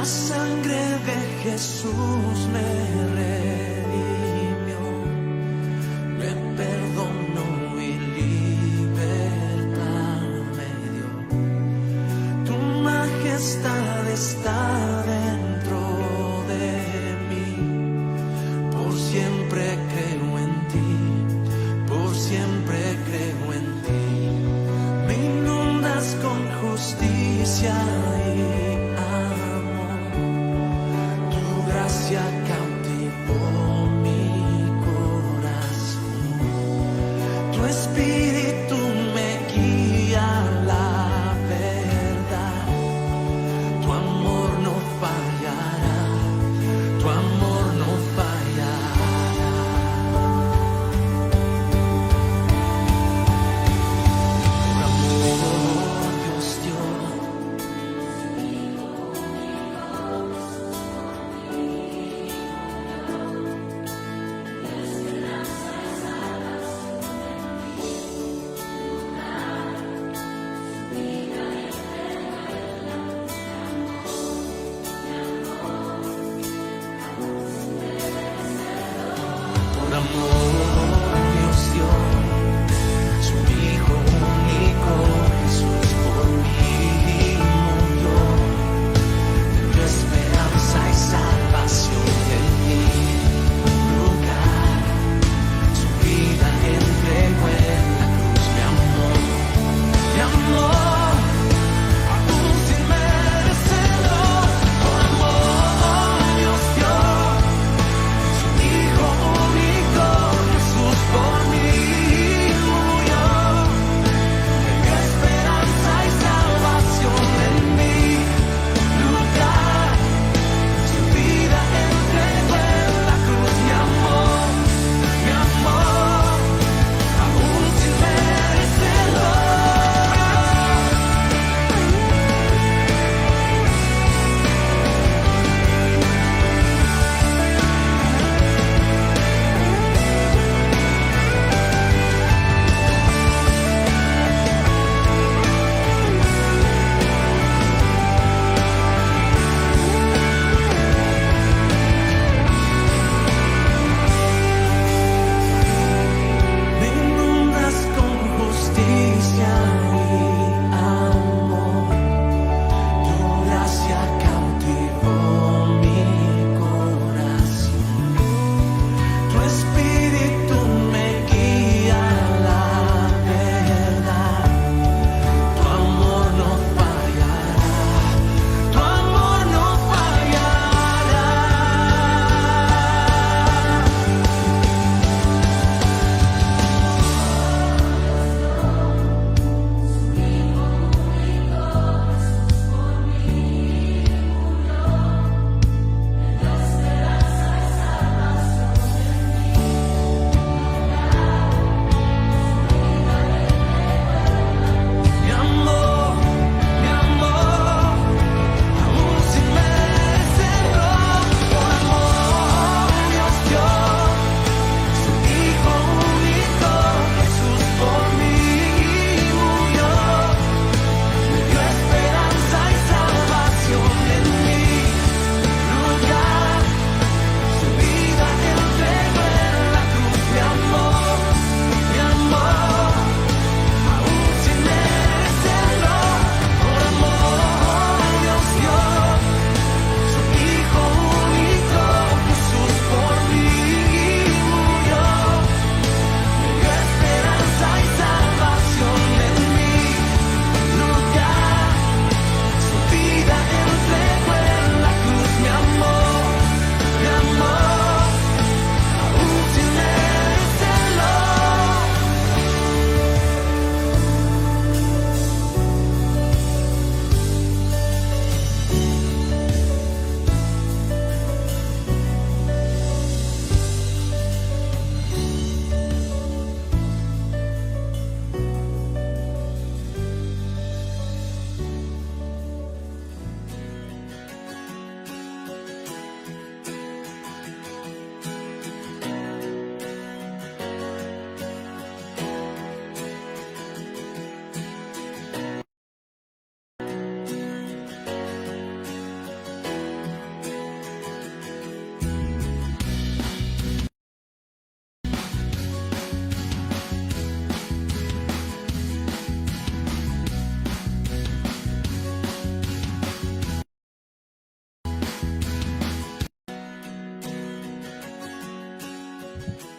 La sangre de Jesús me redimió, me perdonó y libertad me dio. Tu majestad está dentro de mí, por siempre creo en ti, por siempre creo en ti. Me inundas con justicia y gracia cautivó mi corazón. Tu espíritu me guía a la verdad. Tu amor no fallará, tu amor no fallará. Por amor Dios dio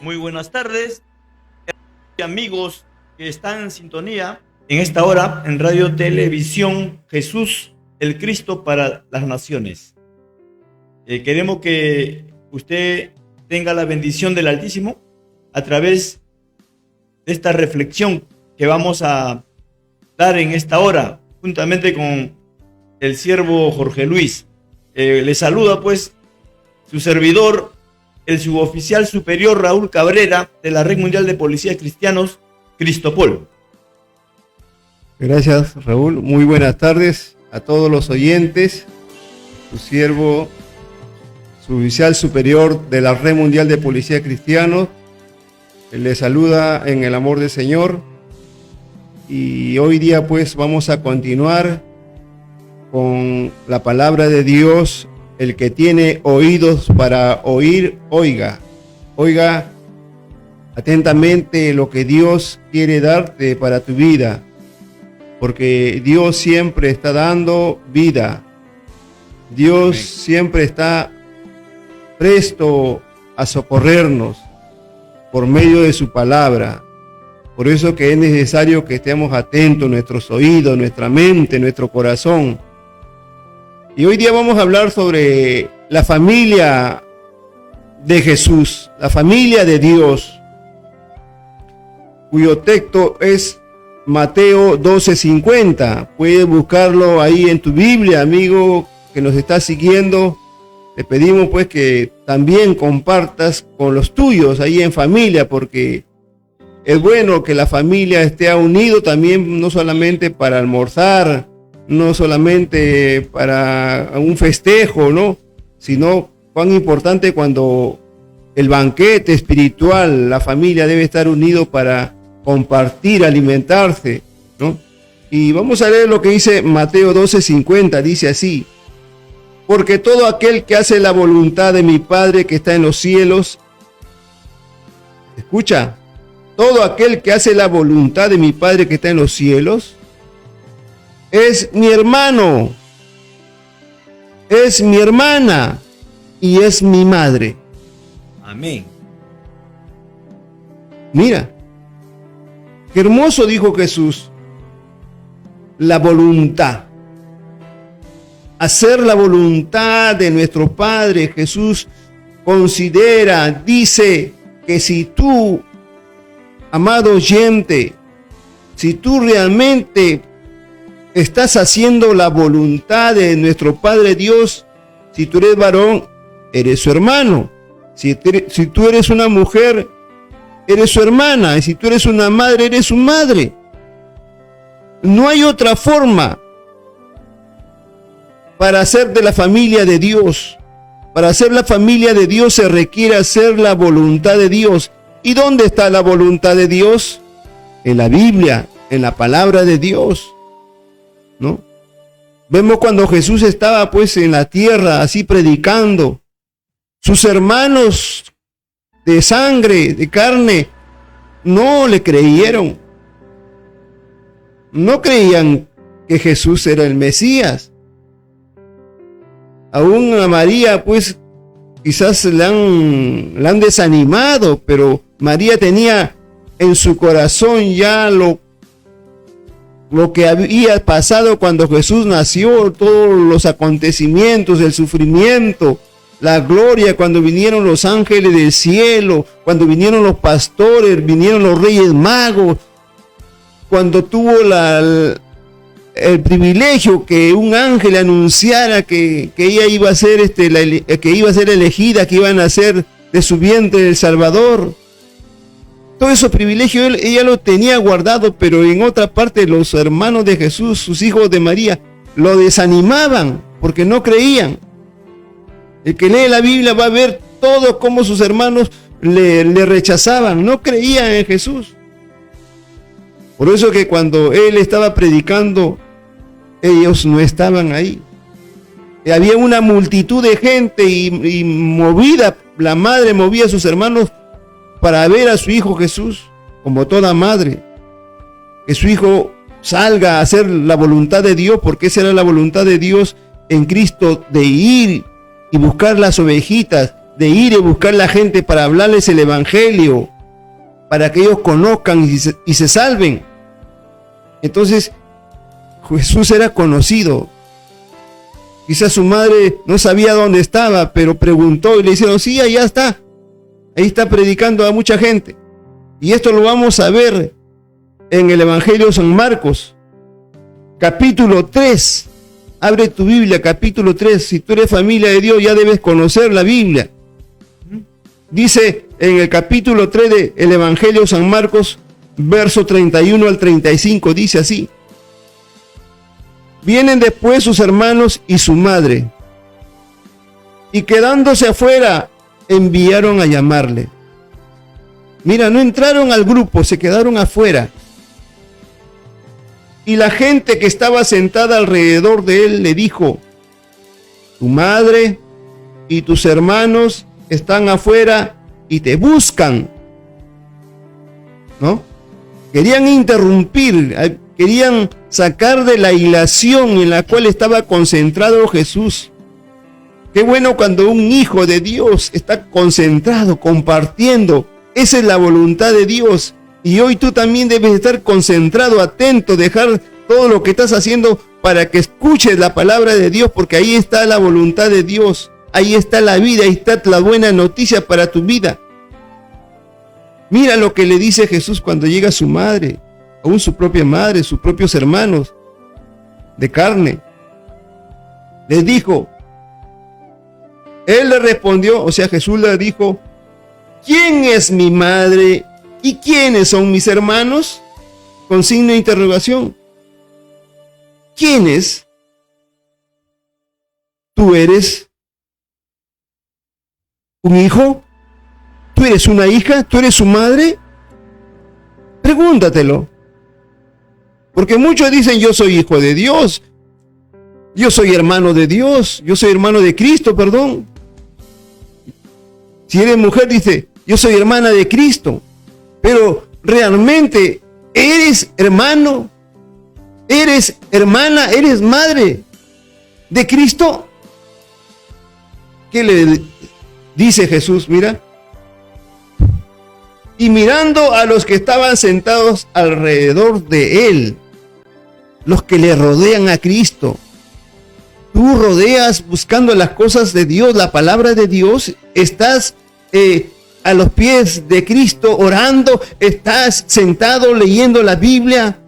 Muy buenas tardes, amigos que están en sintonía en esta hora en Radio Televisión Jesús, el Cristo para las Naciones. Queremos que usted tenga la bendición del Altísimo a través de esta reflexión que vamos a dar en esta hora, juntamente con el siervo Jorge Luis. Le saluda pues su servidor, el suboficial superior Raúl Cabrera, de la Red Mundial de Policías Cristianos, Cristopol. Gracias, Raúl. Muy buenas tardes a todos los oyentes. Su siervo, suboficial superior de la Red Mundial de Policías Cristianos, le saluda en el amor del Señor. Y hoy día pues vamos a continuar con la palabra de Dios. El que tiene oídos para oír, oiga. Oiga atentamente lo que Dios quiere darte para tu vida, porque Dios siempre está dando vida. Dios siempre está presto a socorrernos por medio de su palabra. Por eso que es necesario que estemos atentos, nuestros oídos, nuestra mente, nuestro corazón. Y hoy día vamos a hablar sobre la familia de Jesús, la familia de Dios, cuyo texto es Mateo 12:50. Puedes buscarlo ahí en tu Biblia, amigo que nos está siguiendo. Te pedimos pues que también compartas con los tuyos ahí en familia, porque es bueno que la familia esté unida también, no solamente para almorzar, no solamente para un festejo, ¿no? Sino cuán importante cuando el banquete espiritual, la familia debe estar unido para compartir, alimentarse, ¿no? Y vamos a leer lo que dice Mateo 12:50, dice así: porque todo aquel que hace la voluntad de mi Padre que está en los cielos, escucha, todo aquel que hace la voluntad de mi Padre que está en los cielos, es mi hermano, es mi hermana y es mi madre. Amén. Mira, qué hermoso dijo Jesús, la voluntad. Hacer la voluntad de nuestro Padre. Jesús considera, dice que si tú, amado oyente, si tú realmente estás haciendo la voluntad de nuestro Padre Dios, si tú eres varón, eres su hermano. Si tú eres una mujer, eres su hermana. Y si tú eres una madre, eres su madre. No hay otra forma para ser de la familia de Dios. Para ser la familia de Dios se requiere hacer la voluntad de Dios. ¿Y dónde está la voluntad de Dios? En la Biblia, en la palabra de Dios, ¿no? Vemos cuando Jesús estaba pues en la tierra así predicando, sus hermanos de sangre, de carne, no le creyeron. No creían que Jesús era el Mesías. Aún a María pues quizás la han desanimado, pero María tenía en su corazón ya lo que había pasado cuando Jesús nació, todos los acontecimientos, el sufrimiento, la gloria, cuando vinieron los ángeles del cielo, cuando vinieron los pastores, vinieron los reyes magos, cuando tuvo el privilegio que un ángel anunciara que ella iba a ser que iba a ser elegida, que iba a nacer de su vientre el Salvador. Todo esos privilegios ella lo tenía guardado, pero en otra parte los hermanos de Jesús, sus hijos de María, lo desanimaban porque no creían. El que lee la Biblia va a ver todo cómo sus hermanos le rechazaban, no creían en Jesús. Por eso que cuando él estaba predicando, ellos no estaban ahí. Había una multitud de gente y movida, la madre movía a sus hermanos para ver a su hijo Jesús, como toda madre, que su hijo salga a hacer la voluntad de Dios, porque esa era la voluntad de Dios en Cristo, de ir y buscar las ovejitas, de ir y buscar a la gente para hablarles el evangelio, para que ellos conozcan y se salven. Entonces, Jesús era conocido. Quizás su madre no sabía dónde estaba, pero preguntó y le dijeron, sí, allá está. Ahí está predicando a mucha gente. Y esto lo vamos a ver en el Evangelio de San Marcos, capítulo 3. Abre tu Biblia, capítulo 3. Si tú eres familia de Dios, ya debes conocer la Biblia. Dice en el capítulo 3 del Evangelio de San Marcos, verso 31 al 35, dice así. Vienen después sus hermanos y su madre, y quedándose afuera, enviaron a llamarle. Mira, no entraron al grupo, se quedaron afuera. Y la gente que estaba sentada alrededor de él le dijo, tu madre y tus hermanos están afuera y te buscan. ¿No? Querían interrumpir, querían sacar de la hilación en la cual estaba concentrado Jesús. Qué bueno cuando un hijo de Dios está concentrado, compartiendo. Esa es la voluntad de Dios. Y hoy tú también debes estar concentrado, atento, dejar todo lo que estás haciendo para que escuches la palabra de Dios, porque ahí está la voluntad de Dios. Ahí está la vida, ahí está la buena noticia para tu vida. Mira lo que le dice Jesús cuando llega a su madre, aún su propia madre, sus propios hermanos de carne. Les dijo, él le respondió, o sea, Jesús le dijo, ¿quién es mi madre y quiénes son mis hermanos? Con signo de interrogación. ¿Quiénes? ¿Tú eres un hijo? ¿Tú eres una hija? ¿Tú eres su madre? Pregúntatelo. Porque muchos dicen, yo soy hijo de Dios, yo soy hermano de Dios, yo soy hermano de Cristo, perdón. Si eres mujer, dice, yo soy hermana de Cristo. Pero realmente, ¿eres hermano? ¿Eres hermana? ¿Eres madre de Cristo? ¿Qué le dice Jesús? Mira. Y mirando a los que estaban sentados alrededor de él, los que le rodean a Cristo. Tú rodeas buscando las cosas de Dios, la palabra de Dios. Estás a los pies de Cristo orando. Estás sentado leyendo la Biblia.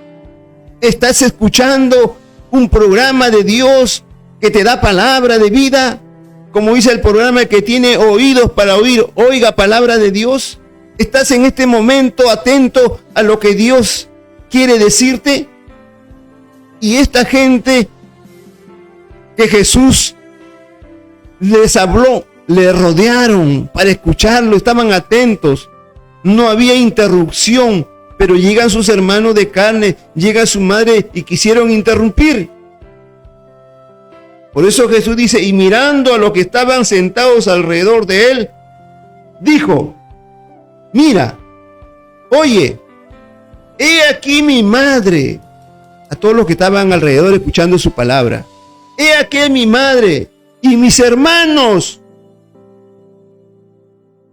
Estás escuchando un programa de Dios que te da palabra de vida. Como dice el programa, que tiene oídos para oír, oiga palabra de Dios. ¿Estás en este momento atento a lo que Dios quiere decirte? Y esta gente que Jesús les habló, le rodearon para escucharlo, estaban atentos. No había interrupción, pero llegan sus hermanos de carne, llega su madre y quisieron interrumpir. Por eso Jesús dice, y mirando a los que estaban sentados alrededor de él, dijo, mira, oye, he aquí mi madre. A todos los que estaban alrededor escuchando su palabra. He aquí mi madre y mis hermanos.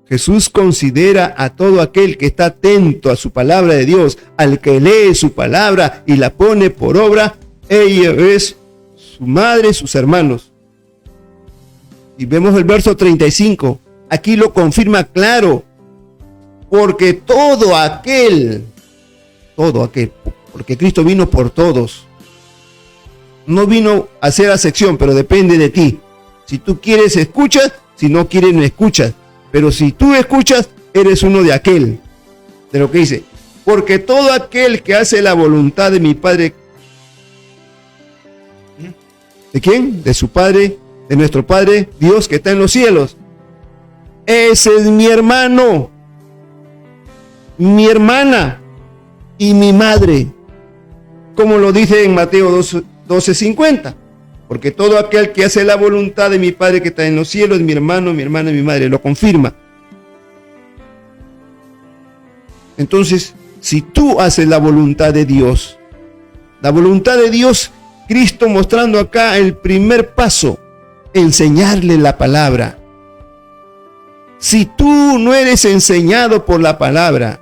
Jesús considera a todo aquel que está atento a su palabra de Dios, al que lee su palabra y la pone por obra, ella es su madre, sus hermanos. Y vemos el verso 35. Aquí lo confirma claro. Porque todo aquel, porque Cristo vino por todos. No vino a hacer acepción, pero depende de ti. Si tú quieres, escuchas. Si no quieres, no escuchas. Pero si tú escuchas, eres uno de aquel. De lo que dice. Porque todo aquel que hace la voluntad de mi Padre. ¿De quién? De su Padre, de nuestro Padre, Dios que está en los cielos. Ese es mi hermano, mi hermana y mi madre. Como lo dice en Mateo 12:50. Porque todo aquel que hace la voluntad de mi Padre que está en los cielos es mi hermano, mi hermana y mi madre. Lo confirma. Entonces, si tú haces la voluntad de Dios, Cristo mostrando acá el primer paso, enseñarle la palabra. Si tú no eres enseñado por la palabra,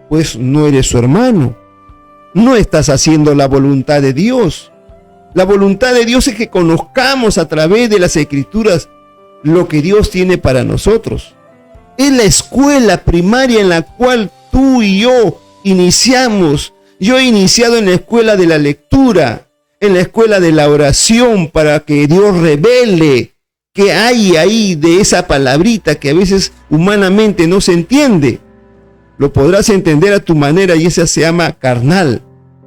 pues no eres su hermano. No estás haciendo la voluntad de Dios. La voluntad de Dios es que conozcamos a través de las Escrituras lo que Dios tiene para nosotros. Es la escuela primaria en la cual tú y yo iniciamos. Yo he iniciado en la escuela de la lectura, en la escuela de la oración, para que Dios revele qué hay ahí de esa palabrita que a veces humanamente no se entiende. Lo podrás entender a tu manera y esa se llama carnal.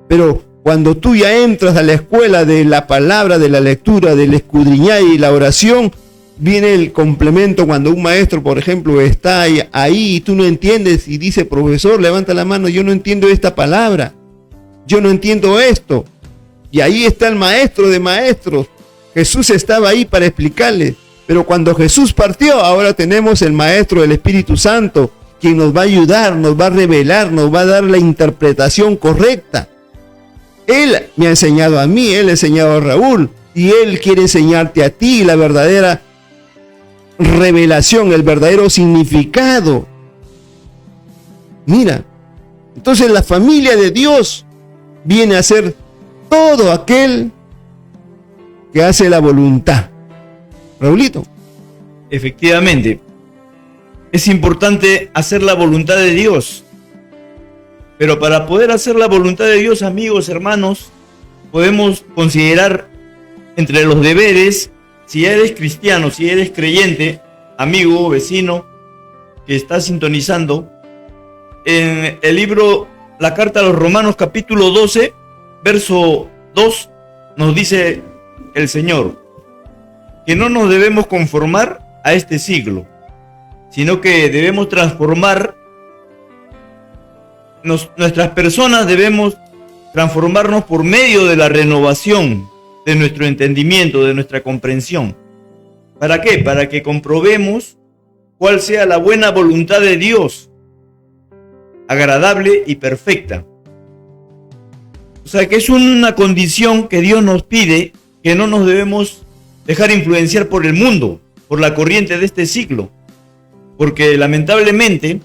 Pero cuando tú ya entras a la escuela de la palabra, de la lectura, del escudriñar y la oración, viene el complemento cuando un maestro, por ejemplo, está ahí y tú no entiendes y dice, profesor, levanta la mano, yo no entiendo esta palabra, yo no entiendo esto. Y ahí está el maestro de maestros. Jesús estaba ahí para explicarle. Pero cuando Jesús partió, ahora tenemos el maestro del Espíritu Santo, quien nos va a ayudar, nos va a revelar, nos va a dar la interpretación correcta. Él me ha enseñado a mí, él ha enseñado a Raúl, y él quiere enseñarte a ti la verdadera revelación, el verdadero significado. Mira, entonces la familia de Dios viene a ser todo aquel que hace la voluntad. Raulito. Efectivamente, es importante hacer la voluntad de Dios. Pero para poder hacer la voluntad de Dios, amigos, hermanos, podemos considerar entre los deberes, si eres cristiano, si eres creyente, amigo, vecino, que está sintonizando, en el libro, la carta a los Romanos, capítulo 12, verso 2, nos dice el Señor que no nos debemos conformar a este siglo, sino que debemos transformar nuestras personas, debemos transformarnos por medio de la renovación de nuestro entendimiento, de nuestra comprensión. ¿Para qué? Para que comprobemos cuál sea la buena voluntad de Dios, agradable y perfecta. O sea que es una condición que Dios nos pide, que no nos debemos dejar influenciar por el mundo, por la corriente de este siglo. Porque lamentablemente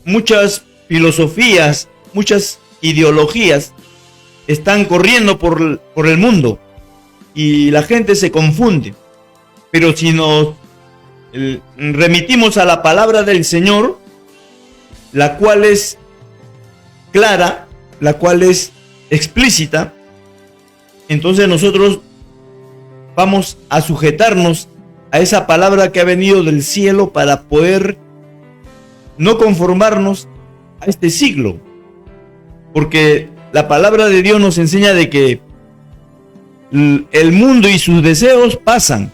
muchas filosofías, muchas ideologías están corriendo por el mundo y la gente se confunde. Pero si nos remitimos a la palabra del Señor, la cual es clara, la cual es explícita, entonces nosotros vamos a sujetarnos a esa palabra que ha venido del cielo para poder no conformarnos a este siglo, porque la palabra de Dios nos enseña de que el mundo y sus deseos pasan,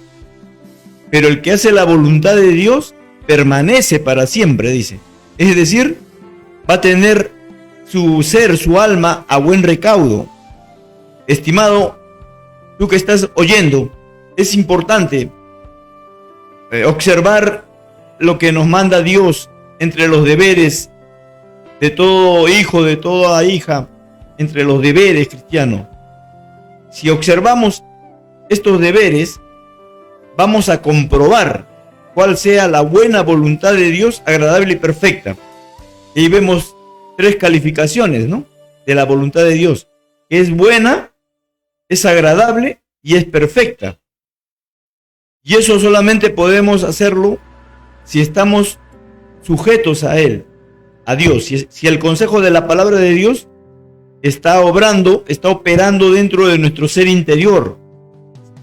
pero el que hace la voluntad de Dios permanece para siempre, dice. Es decir, va a tener su ser, su alma a buen recaudo. Estimado, tú que estás oyendo, es importante observar lo que nos manda Dios entre los deberes de todo hijo, de toda hija, entre los deberes cristianos. Si observamos estos deberes, vamos a comprobar cuál sea la buena voluntad de Dios, agradable y perfecta. Y ahí vemos 3 calificaciones, ¿no?, de la voluntad de Dios. Es buena, es agradable y es perfecta. Y eso solamente podemos hacerlo si estamos sujetos a Él, a Dios. Si el consejo de la palabra de Dios está obrando, está operando dentro de nuestro ser interior,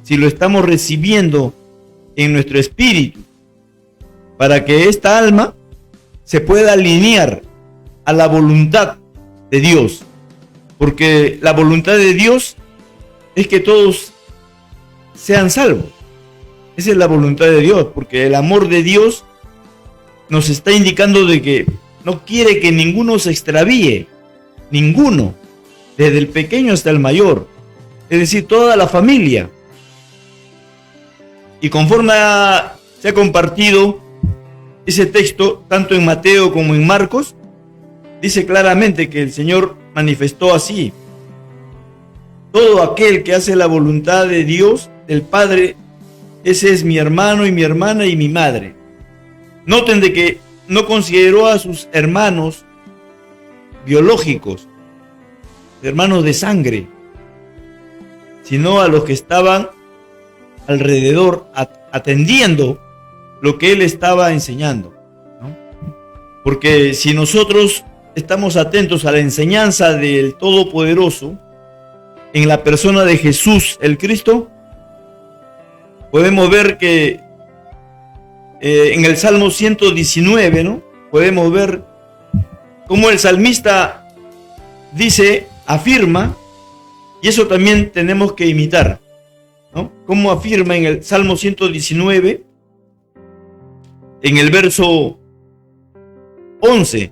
si lo estamos recibiendo en nuestro espíritu, para que esta alma se pueda alinear a la voluntad de Dios, porque la voluntad de Dios es que todos sean salvos. Esa es la voluntad de Dios, porque el amor de Dios nos está indicando de que no quiere que ninguno se extravíe, ninguno, desde el pequeño hasta el mayor, es decir, toda la familia. Y conforme se ha compartido ese texto, tanto en Mateo como en Marcos, dice claramente que el Señor manifestó así: todo aquel que hace la voluntad de Dios, del Padre, ese es mi hermano y mi hermana y mi madre. Noten de que no consideró a sus hermanos biológicos, hermanos de sangre, sino a los que estaban alrededor atendiendo lo que él estaba enseñando, ¿no? Porque si nosotros estamos atentos a la enseñanza del Todopoderoso en la persona de Jesús el Cristo, podemos ver que en el Salmo 119, ¿no? Podemos ver cómo el salmista dice, afirma, y eso también tenemos que imitar, ¿no? Cómo afirma en el Salmo 119, en el verso 11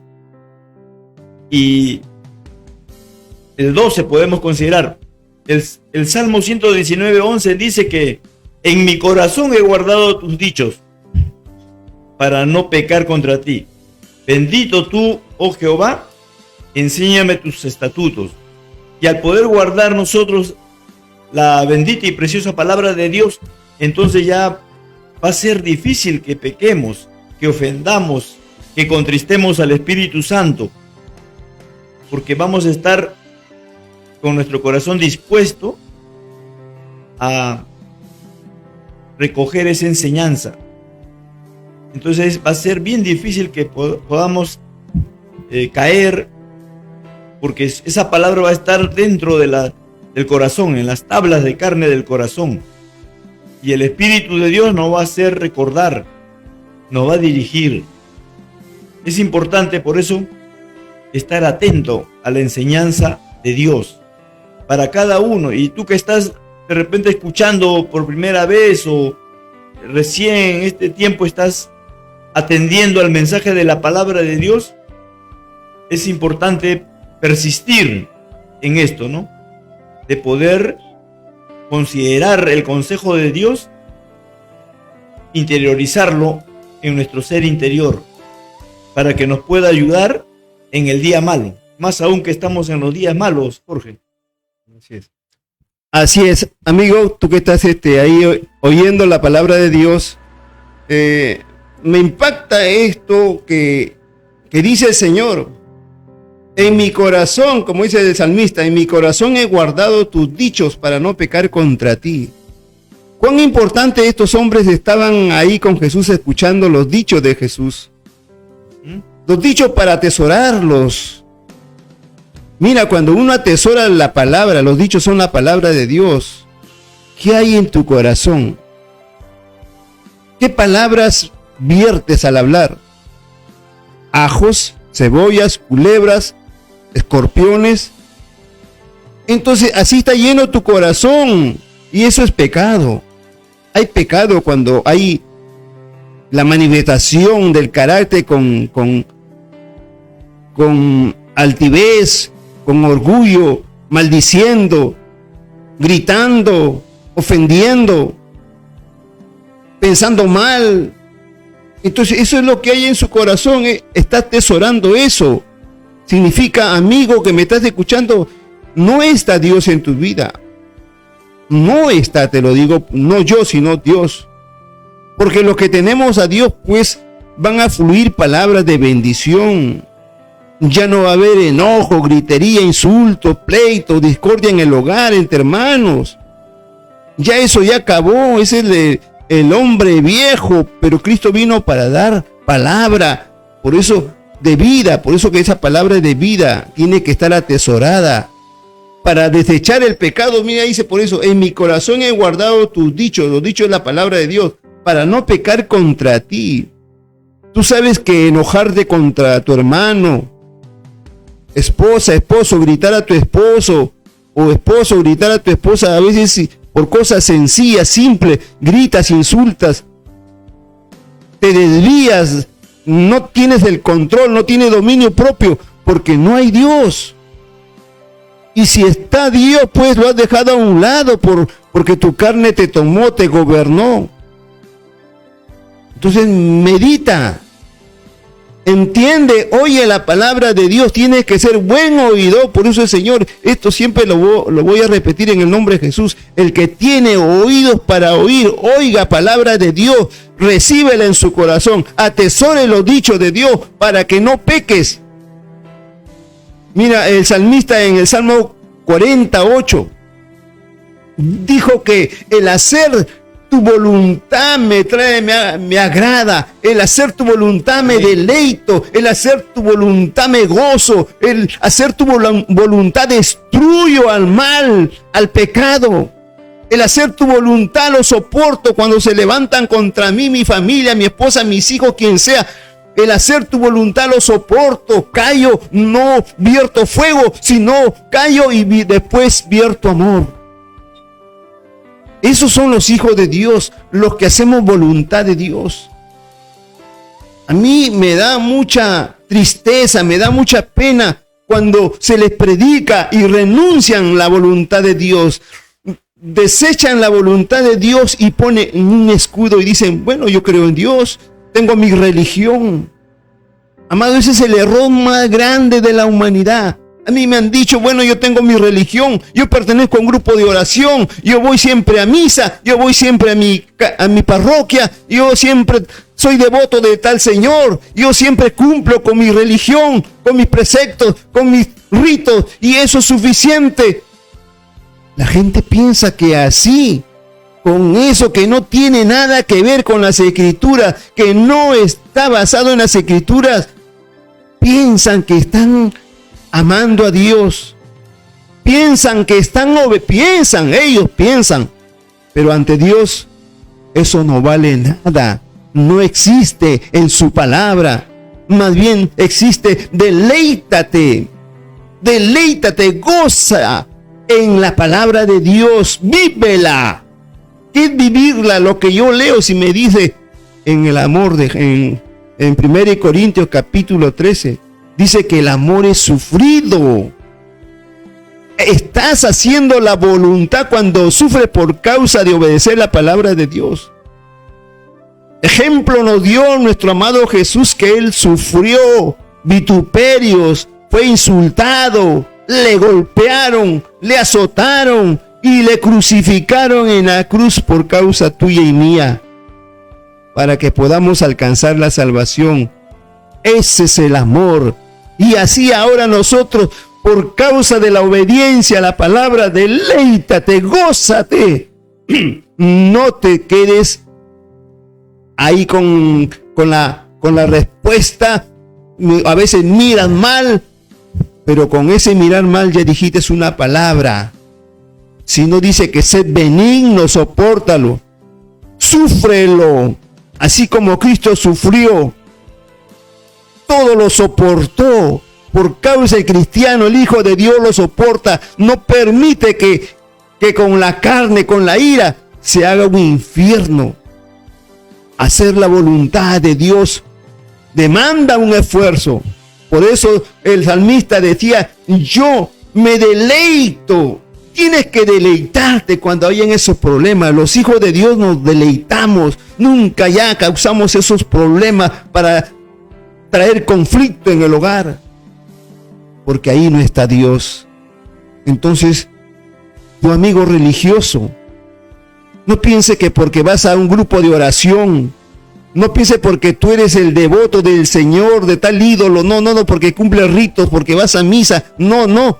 y el 12 podemos considerar. El Salmo 119, 11 dice que en mi corazón he guardado tus dichos para no pecar contra ti. Bendito tú, oh Jehová, enséñame tus estatutos. Y al poder guardar nosotros la bendita y preciosa palabra de Dios, entonces ya va a ser difícil que pequemos, que ofendamos, que contristemos al Espíritu Santo, porque vamos a estar con nuestro corazón dispuesto a recoger esa enseñanza. Entonces va a ser bien difícil que podamos caer, porque esa palabra va a estar dentro de del corazón, en las tablas de carne del corazón. Y el Espíritu de Dios nos va a hacer recordar, nos va a dirigir. Es importante por eso estar atento a la enseñanza de Dios para cada uno. Y tú que estás de repente escuchando por primera vez o recién en este tiempo estás atendiendo al mensaje de la palabra de Dios, es importante persistir en esto, ¿no? De poder considerar el consejo de Dios, interiorizarlo en nuestro ser interior, para que nos pueda ayudar en el día malo, más aún que estamos en los días malos, Jorge. Así es. Así es, amigo, tú que estás ahí oyendo la palabra de Dios, me impacta esto que dice el Señor. En mi corazón, como dice el salmista, en mi corazón he guardado tus dichos para no pecar contra ti. Cuán importante estos hombres estaban ahí con Jesús escuchando los dichos de Jesús. Los dichos para atesorarlos. Mira, cuando uno atesora la palabra, los dichos son la palabra de Dios. ¿Qué hay en tu corazón? ¿Qué palabras viertes al hablar? Ajos, cebollas, culebras, escorpiones. Entonces así está lleno tu corazón, y eso es pecado. Hay pecado cuando hay la manifestación del carácter con altivez, con orgullo, maldiciendo, gritando, ofendiendo, pensando mal. Entonces eso es lo que hay en su corazón, está atesorando eso. Significa, amigo que me estás escuchando, no está Dios en tu vida. No está, te lo digo, no yo, sino Dios. Porque los que tenemos a Dios, pues, van a fluir palabras de bendición. Ya no va a haber enojo, gritería, insultos, pleitos, discordia en el hogar, entre hermanos. Ya eso ya acabó, ese es el hombre viejo, pero Cristo vino para dar palabra, por eso de vida, por eso que esa palabra de vida tiene que estar atesorada, para desechar el pecado. Mira, dice por eso, en mi corazón he guardado tus dichos, los dichos de la palabra de Dios, para no pecar contra ti. Tú sabes que enojarte contra tu hermano, esposa, esposo, gritar a tu esposo, o esposo, gritar a tu esposa, a veces por cosas sencillas, simples, gritas, insultas, te desvías, no tienes el control, no tienes dominio propio, porque no hay Dios. Y si está Dios, pues lo has dejado a un lado porque tu carne te tomó, te gobernó. Entonces medita entiende, oye la palabra de Dios, tienes que ser buen oidor. Por eso el Señor, esto siempre lo voy a repetir en el nombre de Jesús: el que tiene oídos para oír, oiga palabra de Dios, recíbela en su corazón, atesore los dichos de Dios para que no peques. Mira, el salmista en el Salmo 48 dijo que el hacer tu voluntad me agrada, el hacer tu voluntad me deleito, el hacer tu voluntad me gozo, el hacer tu voluntad destruyo al mal, al pecado. El hacer tu voluntad lo soporto cuando se levantan contra mí, mi familia, mi esposa, mis hijos, quien sea. El hacer tu voluntad lo soporto, callo, no vierto fuego, sino callo y después vierto amor. Esos son los hijos de Dios, los que hacemos voluntad de Dios. A mí me da mucha tristeza, me da mucha pena cuando se les predica y renuncian la voluntad de Dios. Desechan la voluntad de Dios y ponen un escudo y dicen: bueno, yo creo en Dios, tengo mi religión. Amado, ese es el error más grande de la humanidad. A mí me han dicho: bueno, yo tengo mi religión, yo pertenezco a un grupo de oración, yo voy siempre a misa, yo voy siempre a mi parroquia, yo siempre soy devoto de tal Señor, yo siempre cumplo con mi religión, con mis preceptos, con mis ritos, y eso es suficiente. La gente piensa que así, con eso que no tiene nada que ver con las Escrituras, que no está basado en las Escrituras, piensan que están amando a Dios, piensan que ellos piensan, pero ante Dios eso no vale nada, no existe en su palabra. Más bien existe: deleítate, goza en la palabra de Dios, vívela. ¿Qué es vivirla? Lo que yo leo, si me dice en el amor en 1 Corintios capítulo 13, dice que el amor es sufrido. Estás haciendo la voluntad cuando sufres por causa de obedecer la palabra de Dios. Ejemplo nos dio nuestro amado Jesús, que Él sufrió vituperios, fue insultado, le golpearon, le azotaron y le crucificaron en la cruz por causa tuya y mía, para que podamos alcanzar la salvación. Ese es el amor. Y así ahora nosotros, por causa de la obediencia a la palabra, deleítate, gózate. No te quedes ahí con la respuesta. A veces miras mal, pero con ese mirar mal ya dijiste una palabra. Si no, dice que sed benigno, sopórtalo, súfrelo, así como Cristo sufrió. Todo lo soportó. Por causa del cristiano, el Hijo de Dios lo soporta. No permite que con la carne, con la ira, se haga un infierno. Hacer la voluntad de Dios demanda un esfuerzo. Por eso el salmista decía: yo me deleito. Tienes que deleitarte cuando hay en esos problemas. Los hijos de Dios nos deleitamos. Nunca ya causamos esos problemas para traer conflicto en el hogar, porque ahí no está Dios. Entonces, tu amigo religioso, no piense que porque vas a un grupo de oración, no piense porque tú eres el devoto del Señor, de tal ídolo, no, porque cumple ritos, porque vas a misa, no,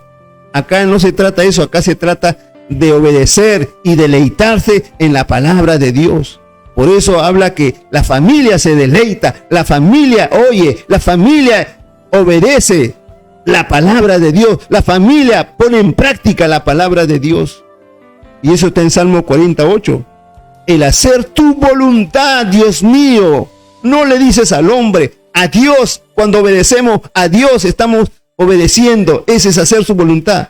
acá no se trata de eso, acá se trata de obedecer y deleitarse en la palabra de Dios. Por eso habla que la familia se deleita, la familia oye, la familia obedece la palabra de Dios, la familia pone en práctica la palabra de Dios. Y eso está en Salmo 48. El hacer tu voluntad, Dios mío. No le dices al hombre, a Dios. Cuando obedecemos a Dios, estamos obedeciendo. Ese es hacer su voluntad.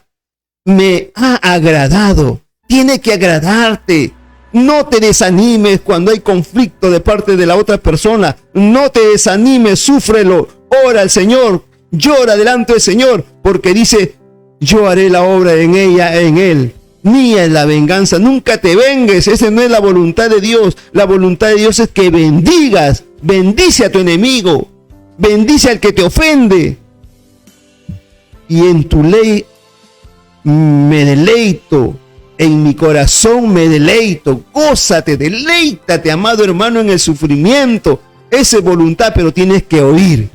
Me ha agradado. Tiene que agradarte. No te desanimes cuando hay conflicto de parte de la otra persona. No te desanimes, súfrelo. Ora al Señor, llora delante del Señor, porque dice: yo haré la obra en ella, en él. Mía es la venganza. Nunca te vengues. Esa no es la voluntad de Dios. La voluntad de Dios es que bendigas. Bendice a tu enemigo. bendice al que te ofende. Y en tu ley me deleito, en mi corazón me deleito. Gózate, deleítate, amado hermano, en el sufrimiento. Esa es voluntad, pero tienes que oír.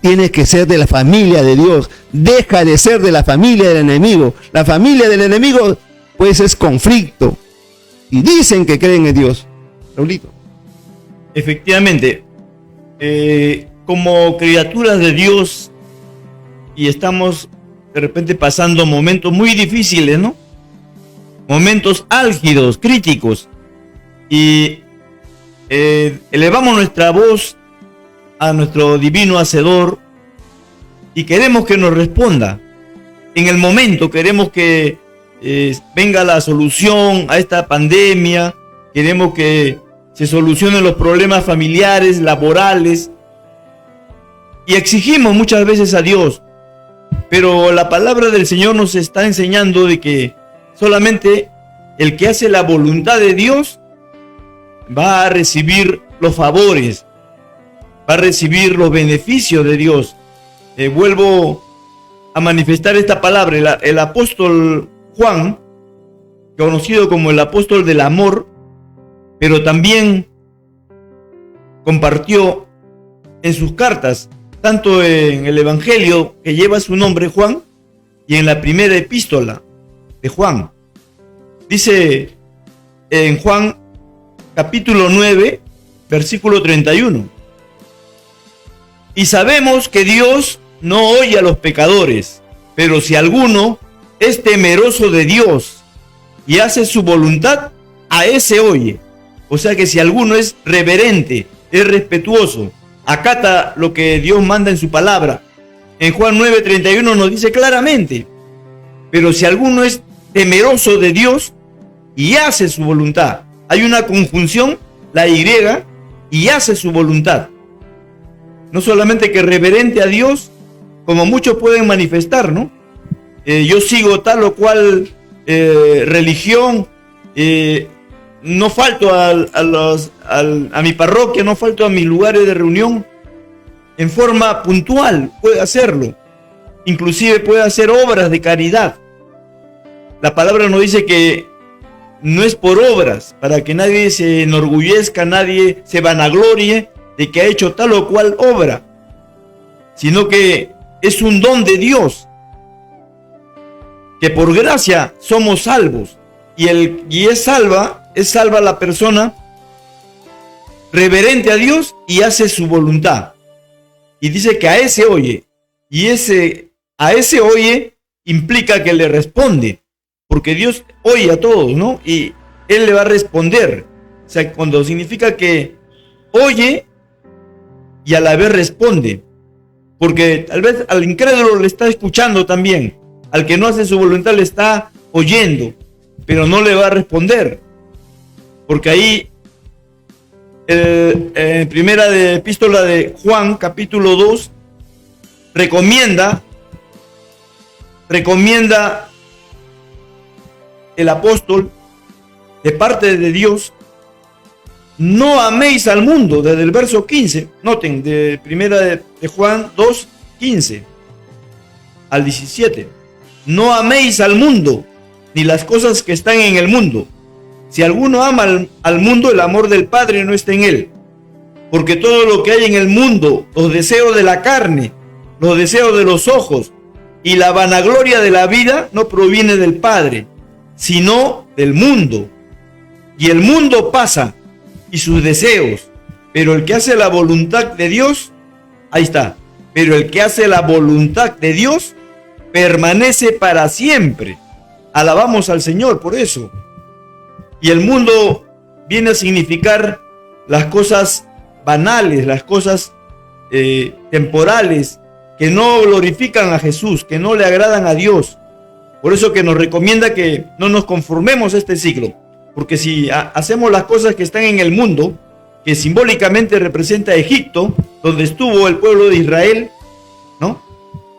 Tienes que ser de la familia de Dios. Deja de ser de la familia del enemigo. La familia del enemigo, pues, es conflicto. Y dicen que creen en Dios. Raulito. Efectivamente, como criaturas de Dios, y estamos de repente pasando momentos muy difíciles, ¿no? Momentos álgidos, críticos, y elevamos nuestra voz a nuestro divino Hacedor y queremos que nos responda. En el momento queremos que venga la solución a esta pandemia, queremos que se solucionen los problemas familiares, laborales, y exigimos muchas veces a Dios, pero la palabra del Señor nos está enseñando de que solamente el que hace la voluntad de Dios va a recibir los favores, va a recibir los beneficios de Dios. Vuelvo a manifestar esta palabra. El apóstol Juan, conocido como el apóstol del amor, pero también compartió en sus cartas, tanto en el Evangelio que lleva su nombre, Juan, y en la primera epístola de Juan. Dice en Juan capítulo 9, versículo 31. Y sabemos que Dios no oye a los pecadores, pero si alguno es temeroso de Dios y hace su voluntad, a ese oye. O sea que si alguno es reverente, es respetuoso, acata lo que Dios manda en su palabra. En Juan 9:31 nos dice claramente, pero si alguno es temeroso de Dios y hace su voluntad. Hay una conjunción, la y hace su voluntad. No solamente que reverente a Dios, como muchos pueden manifestar, ¿no? Yo sigo tal o cual religión, no falto a mi parroquia, no falto a mis lugares de reunión. En forma puntual puede hacerlo. Inclusive puede hacer obras de caridad. La palabra nos dice que no es por obras, para que nadie se enorgullezca, nadie se vanaglorie de que ha hecho tal o cual obra, sino que es un don de Dios, que por gracia somos salvos, y es salva la persona reverente a Dios y hace su voluntad. Y dice que a ese oye, y a ese oye implica que le responde, porque Dios oye a todos, ¿no? Y Él le va a responder. O sea, cuando significa que oye y a la vez responde. Porque tal vez al incrédulo le está escuchando también. Al que no hace su voluntad le está oyendo, pero no le va a responder. Porque ahí, en primera de epístola de Juan, capítulo 2, recomienda el apóstol, de parte de Dios, no améis al mundo, desde el verso 15, noten, de primera de Juan 2, 15 al 17, no améis al mundo, ni las cosas que están en el mundo. Si alguno ama al mundo, el amor del Padre no está en él, porque todo lo que hay en el mundo, los deseos de la carne, los deseos de los ojos y la vanagloria de la vida, no proviene del Padre, sino del mundo. Y el mundo pasa y sus deseos, pero el que hace la voluntad de Dios, ahí está, pero el que hace la voluntad de Dios permanece para siempre. Alabamos al Señor por eso. Y el mundo viene a significar las cosas banales, las cosas temporales, que no glorifican a Jesús, que no le agradan a Dios. Por eso que nos recomienda que no nos conformemos a este siglo, porque si hacemos las cosas que están en el mundo, que simbólicamente representa Egipto, donde estuvo el pueblo de Israel, ¿no?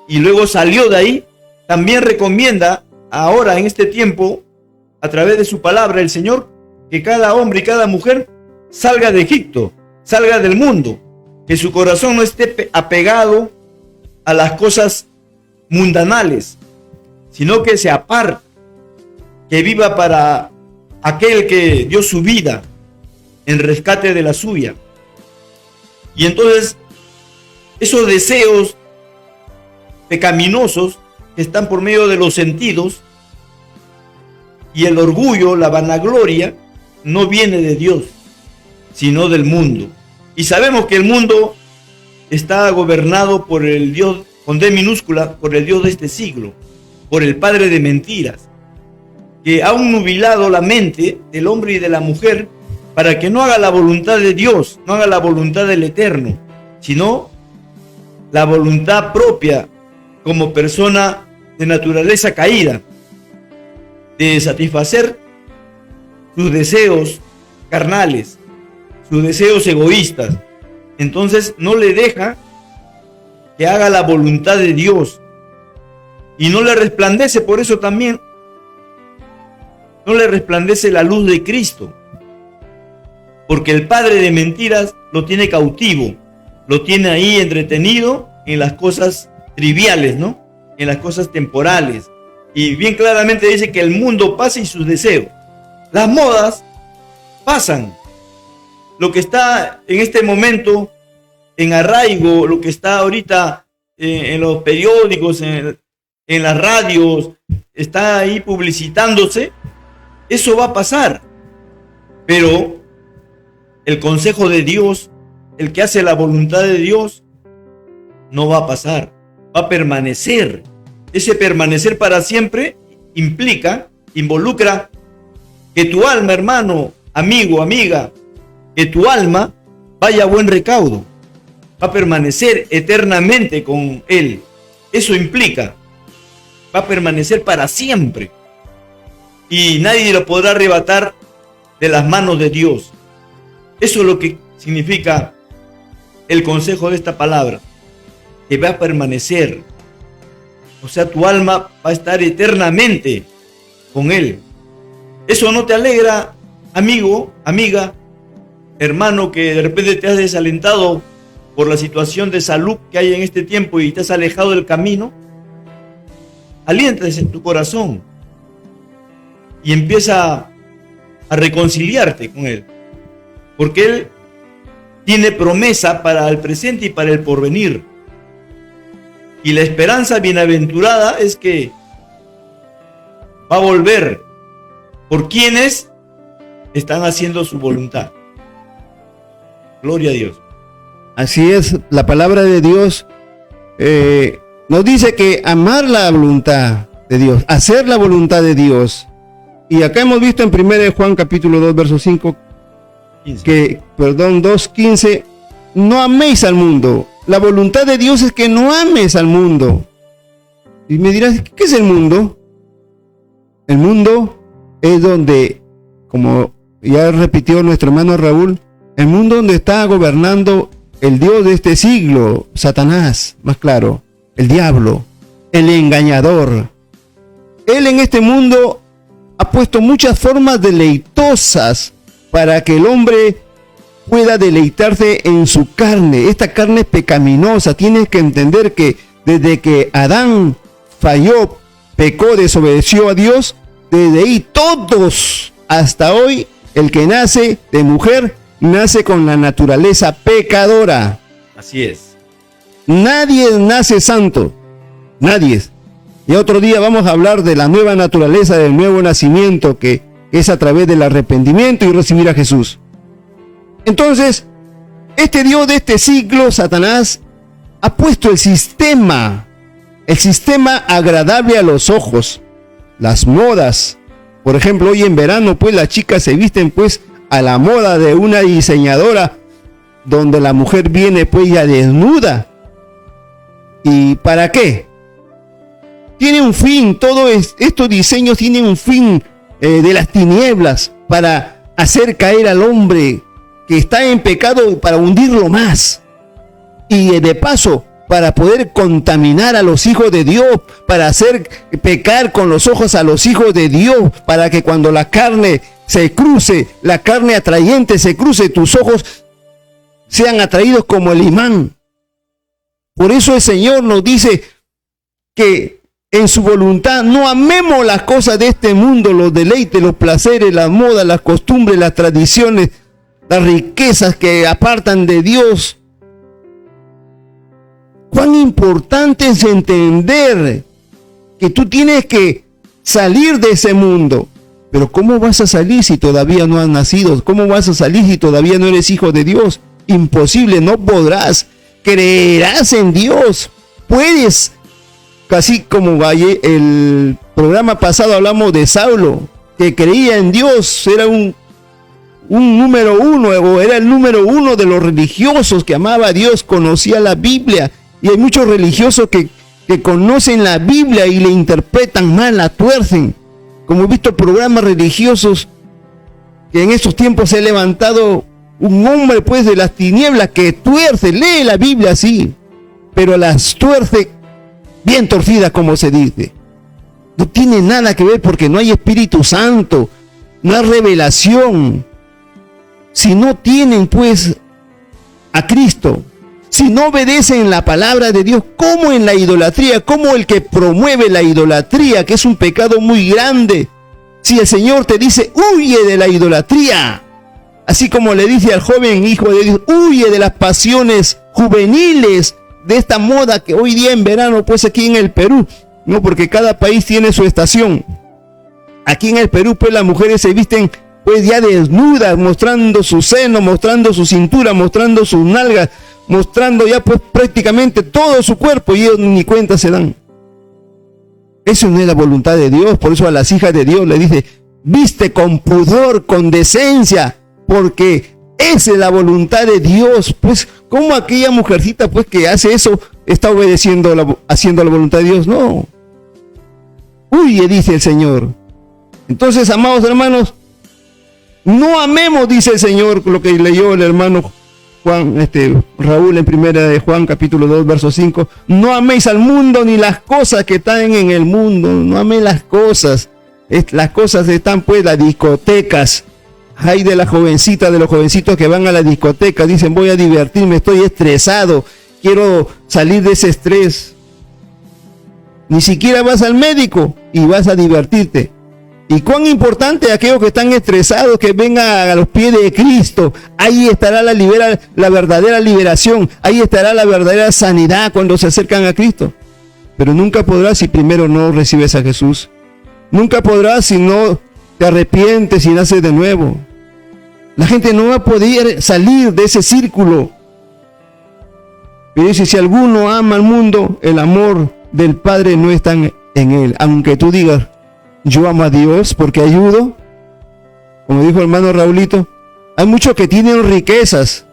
Y luego salió de ahí, también recomienda ahora en este tiempo, a través de su palabra, el Señor, que cada hombre y cada mujer salga de Egipto, salga del mundo, que su corazón no esté apegado a las cosas mundanales, sino que se aparte, que viva para aquel que dio su vida en rescate de la suya. Y entonces esos deseos pecaminosos que están por medio de los sentidos y el orgullo, la vanagloria, no viene de Dios, sino del mundo. Y sabemos que el mundo está gobernado por el Dios, con D minúscula, por el Dios de este siglo, por el padre de mentiras, que ha nubilado la mente del hombre y de la mujer para que no haga la voluntad de Dios, no haga la voluntad del Eterno, sino la voluntad propia como persona de naturaleza caída, de satisfacer sus deseos carnales, sus deseos egoístas. Entonces no le deja que haga la voluntad de Dios y no le resplandece, por eso también no le resplandece la luz de Cristo, porque el padre de mentiras lo tiene cautivo, lo tiene ahí entretenido en las cosas triviales, ¿no? En las cosas temporales. Y bien claramente dice que el mundo pasa y sus deseos. Las modas pasan. Lo que está en este momento en arraigo, lo que está ahorita en los periódicos, en las radios, está ahí publicitándose, eso va a pasar. Pero el consejo de Dios, el que hace la voluntad de Dios, no va a pasar, va a permanecer. Ese permanecer para siempre involucra que tu alma, hermano, amigo, amiga, que tu alma vaya a buen recaudo, va a permanecer eternamente con Él. Eso implica, va a permanecer para siempre y nadie lo podrá arrebatar de las manos de Dios. Eso es lo que significa el consejo de esta palabra, que va a permanecer. O sea, tu alma va a estar eternamente con Él. ¿Eso no te alegra, amigo, amiga, hermano, que de repente te has desalentado por la situación de salud que hay en este tiempo y te has alejado del camino? Aliéntate en tu corazón y empieza a reconciliarte con Él, porque Él tiene promesa para el presente y para el porvenir. Y la esperanza bienaventurada es que va a volver por quienes están haciendo su voluntad. Gloria a Dios. Así es, la palabra de Dios nos dice que amar la voluntad de Dios, hacer la voluntad de Dios. Y acá hemos visto en 1 Juan capítulo 2, verso 5, 2:15, no améis al mundo. La voluntad de Dios es que no ames al mundo. Y me dirás, ¿qué es el mundo? El mundo es donde, como ya repitió nuestro hermano Raúl, el mundo donde está gobernando el Dios de este siglo, Satanás, más claro, el diablo, el engañador. Él en este mundo ha puesto muchas formas deleitosas para que el hombre pueda deleitarse en su carne. Esta carne es pecaminosa. Tienes que entender que desde que Adán falló, pecó, desobedeció a Dios, desde ahí todos hasta hoy, el que nace de mujer, nace con la naturaleza pecadora. Así es. Nadie nace santo. Nadie. Y otro día vamos a hablar de la nueva naturaleza, del nuevo nacimiento, que es a través del arrepentimiento y recibir a Jesús. Entonces, este Dios de este siglo, Satanás, ha puesto el sistema agradable a los ojos, las modas. Por ejemplo, hoy en verano, pues las chicas se visten pues a la moda de una diseñadora, donde la mujer viene pues ya desnuda. ¿Y para qué? Tiene un fin, estos diseños tienen un fin de las tinieblas, para hacer caer al hombre que está en pecado, para hundirlo más. Y de paso, para poder contaminar a los hijos de Dios, para hacer pecar con los ojos a los hijos de Dios, para que cuando la carne se cruce, la carne atrayente se cruce, tus ojos sean atraídos como el imán. Por eso el Señor nos dice que en su voluntad no amemos las cosas de este mundo, los deleites, los placeres, las modas, las costumbres, las tradiciones, las riquezas que apartan de Dios. Cuán importante es entender que tú tienes que salir de ese mundo. Pero ¿cómo vas a salir si todavía no has nacido? ¿Cómo vas a salir si todavía no eres hijo de Dios? Imposible, no podrás. Creerás en Dios. Puedes. Casi como el programa pasado hablamos de Saulo, que creía en Dios, era un número uno, o era el número uno de los religiosos que amaba a Dios, conocía la Biblia. Y hay muchos religiosos que conocen la Biblia y le interpretan mal, la tuercen. Como he visto programas religiosos que en estos tiempos se ha levantado un hombre pues de las tinieblas que tuerce, lee la Biblia así, pero las tuerce bien torcidas, como se dice. No tiene nada que ver porque no hay Espíritu Santo, no hay revelación. Si no tienen pues a Cristo, si no obedecen la palabra de Dios, como en la idolatría, como el que promueve la idolatría, que es un pecado muy grande. Si el Señor te dice, huye de la idolatría, así como le dice al joven hijo de Dios, huye de las pasiones juveniles, de esta moda que hoy día en verano, pues aquí en el Perú, no, porque cada país tiene su estación. Aquí en el Perú, pues las mujeres se visten pues ya desnudas, mostrando su seno, mostrando su cintura, mostrando sus nalgas, mostrando ya pues prácticamente todo su cuerpo, y ellos ni cuenta se dan. Eso no es la voluntad de Dios. Por eso a las hijas de Dios le dice, viste con pudor, con decencia, porque esa es la voluntad de Dios. Pues, ¿cómo aquella mujercita pues que hace eso está obedeciendo, haciendo la voluntad de Dios? No. Huye, dice el Señor. Entonces, amados hermanos, no amemos, dice el Señor, lo que leyó el hermano Raúl en primera de Juan capítulo 2 verso 5. No améis al mundo ni las cosas que están en el mundo. No améis las cosas. Las cosas están pues las discotecas. Hay de las jovencitas, de los jovencitos que van a la discoteca, dicen voy a divertirme, estoy estresado, quiero salir de ese estrés. Ni siquiera vas al médico y vas a divertirte. Y cuán importante aquellos que están estresados, que vengan a los pies de Cristo. Ahí estará la verdadera liberación, ahí estará la verdadera sanidad cuando se acercan a Cristo. Pero nunca podrás si primero no recibes a Jesús. Nunca podrás si no te arrepientes y naces de nuevo. La gente no va a poder salir de ese círculo. Pero dice, si alguno ama al mundo, el amor del Padre no está en él. Aunque tú digas, yo amo a Dios porque ayudo, como dijo el hermano Raulito, hay muchos que tienen riquezas,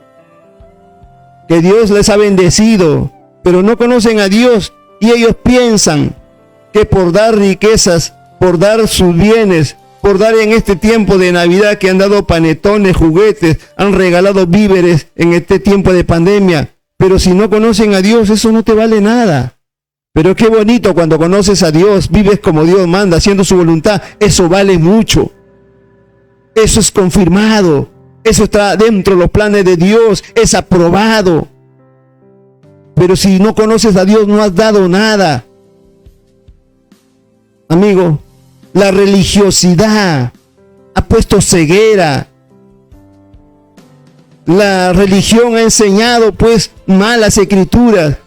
que Dios les ha bendecido, pero no conocen a Dios, y ellos piensan que por dar riquezas, por dar sus bienes, por dar en este tiempo de Navidad que han dado panetones, juguetes, han regalado víveres en este tiempo de pandemia, pero si no conocen a Dios, eso no te vale nada. Pero qué bonito cuando conoces a Dios, vives como Dios manda, haciendo su voluntad, eso vale mucho. Eso es confirmado, eso está dentro de los planes de Dios, es aprobado. Pero si no conoces a Dios, no has dado nada. Amigo, la religiosidad ha puesto ceguera. La religión ha enseñado pues malas escrituras.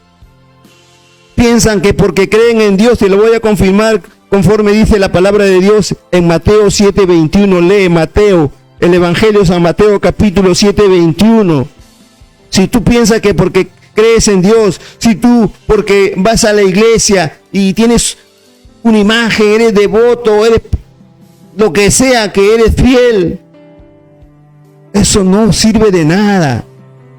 Piensan que porque creen en Dios, y lo voy a confirmar conforme dice la palabra de Dios en Mateo 7:21. Lee Mateo, el Evangelio de San Mateo capítulo 7:21. Si tú piensas que porque crees en Dios, si tú porque vas a la iglesia y tienes una imagen, eres devoto, eres lo que sea, que eres fiel, eso no sirve de nada.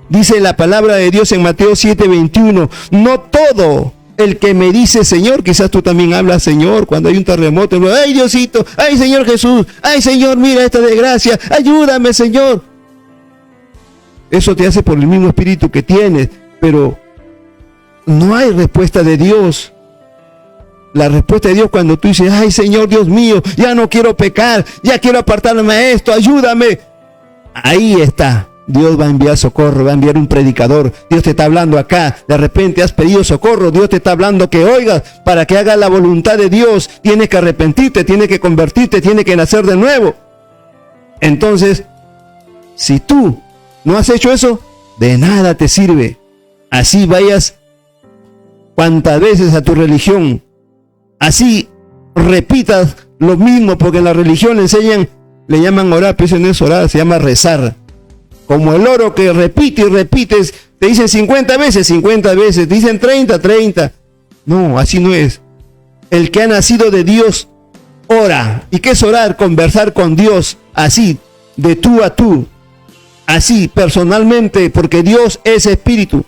Dice la palabra de Dios en Mateo 7:21, no todo el que me dice Señor, quizás tú también hablas Señor cuando hay un terremoto, ay Diosito, ay Señor Jesús, ay Señor, mira esta desgracia, ayúdame Señor. Eso te hace por el mismo espíritu que tienes, pero no hay respuesta de Dios. La respuesta de Dios cuando tú dices, ay Señor Dios mío, ya no quiero pecar, ya quiero apartarme de esto, ayúdame. Ahí está Dios va a enviar socorro, va a enviar un predicador. Dios te está hablando acá. De repente has pedido socorro. Dios te está hablando que oigas para que hagas la voluntad de Dios. Tienes que arrepentirte, tienes que convertirte, tienes que nacer de nuevo. Entonces, si tú no has hecho eso, de nada te sirve. Así vayas cuantas veces a tu religión. Así repitas lo mismo, porque en la religión le enseñan, le llaman orar, pero eso no es orar, se llama rezar. Como el oro que repite y repites, te dicen 50 veces, te dicen 30. No, así no es. El que ha nacido de Dios ora. ¿Y qué es orar? Conversar con Dios, así, de tú a tú, así, personalmente, porque Dios es espíritu.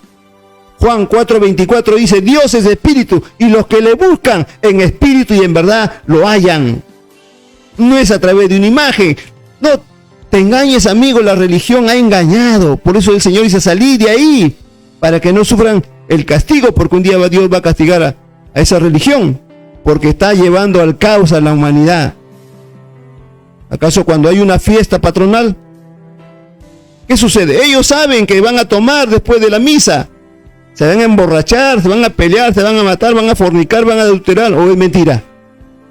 Juan 4:24 dice, Dios es espíritu, y los que le buscan en espíritu y en verdad lo hallan. No es a través de una imagen. No te engañes, amigo, la religión ha engañado. Por eso el Señor dice, salid de ahí, para que no sufran el castigo, porque un día Dios va a castigar a esa religión, porque está llevando al caos a la humanidad. ¿Acaso cuando hay una fiesta patronal, qué sucede? Ellos saben que van a tomar después de la misa, se van a emborrachar, se van a pelear, se van a matar, van a fornicar, van a adulterar, o es mentira.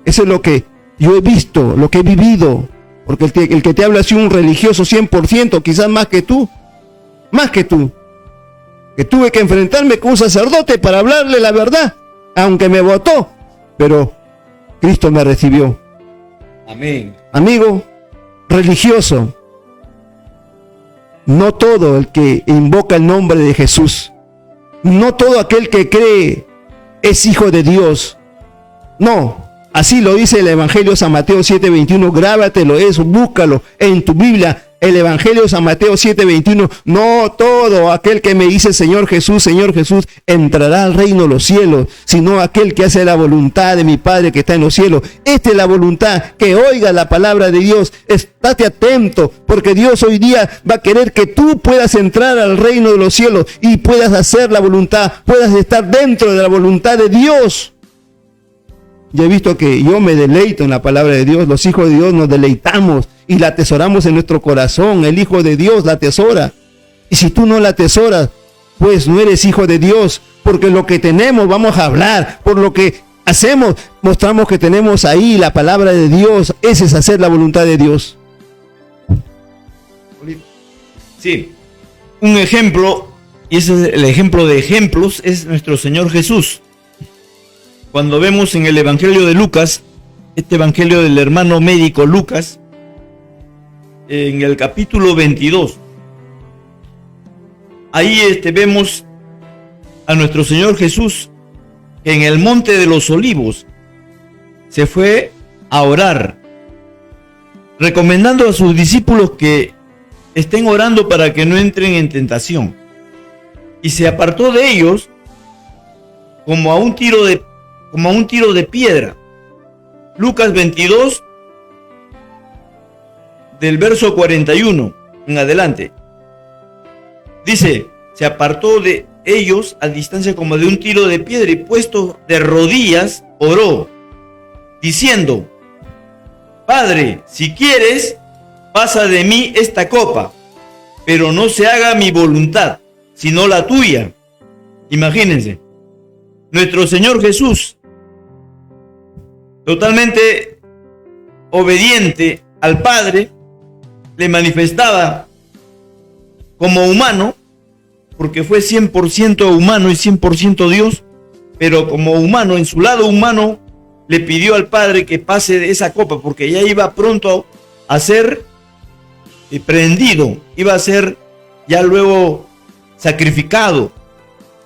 Eso es lo que yo he visto, lo que he vivido, porque el que te habla así, un religioso 100%, quizás más que tú, que tuve que enfrentarme con un sacerdote para hablarle la verdad, aunque me votó, pero Cristo me recibió. Amén. Amigo religioso, no todo el que invoca el nombre de Jesús, no todo aquel que cree es hijo de Dios. No, así lo dice el Evangelio de San Mateo 7:21, grábatelo eso, búscalo en tu Biblia. El Evangelio de San Mateo 7:21, no todo aquel que me dice Señor Jesús, entrará al reino de los cielos, sino aquel que hace la voluntad de mi Padre que está en los cielos. Esta es la voluntad, que oiga la palabra de Dios. Estate atento, porque Dios hoy día va a querer que tú puedas entrar al reino de los cielos y puedas hacer la voluntad, puedas estar dentro de la voluntad de Dios. Yo he visto que yo me deleito en la palabra de Dios. Los hijos de Dios nos deleitamos y la atesoramos en nuestro corazón. El Hijo de Dios la atesora. Y si tú no la atesoras, pues no eres hijo de Dios. Porque lo que tenemos vamos a hablar. Por lo que hacemos, mostramos que tenemos ahí la palabra de Dios. Ese es hacer la voluntad de Dios. Sí, un ejemplo, y ese es el ejemplo de ejemplos, es nuestro Señor Jesús. Cuando vemos en el Evangelio de Lucas, este Evangelio del hermano médico Lucas, en el capítulo 22, ahí vemos a nuestro Señor Jesús que en el Monte de los Olivos se fue a orar, recomendando a sus discípulos que estén orando para que no entren en tentación. Y se apartó de ellos como a un tiro de piedra. Lucas 22, del verso 41 en adelante. Dice, se apartó de ellos a distancia como de un tiro de piedra y puesto de rodillas oró, diciendo, Padre, si quieres, pasa de mí esta copa, pero no se haga mi voluntad, sino la tuya. Imagínense, nuestro Señor Jesús, totalmente obediente al Padre, le manifestaba como humano, porque fue 100% humano y 100% Dios, pero como humano, en su lado humano, le pidió al Padre que pase de esa copa, porque ya iba pronto a ser prendido, iba a ser ya luego sacrificado,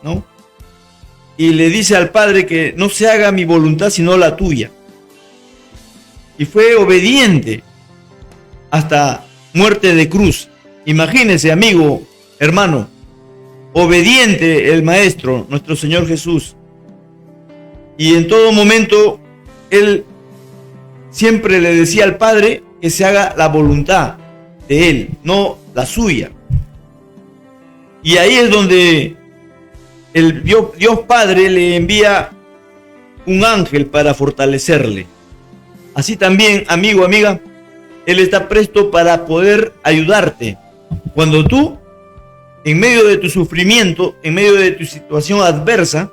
¿no? Y le dice al Padre que no se haga mi voluntad sino la tuya. Y fue obediente hasta muerte de cruz. Imagínense, amigo, hermano, obediente el Maestro, nuestro Señor Jesús. Y en todo momento, Él siempre le decía al Padre que se haga la voluntad de Él, no la suya. Y ahí es donde el Dios Padre le envía un ángel para fortalecerle. Así también, amigo, amiga, Él está presto para poder ayudarte Cuando tú, en medio de tu sufrimiento, en medio de tu situación adversa,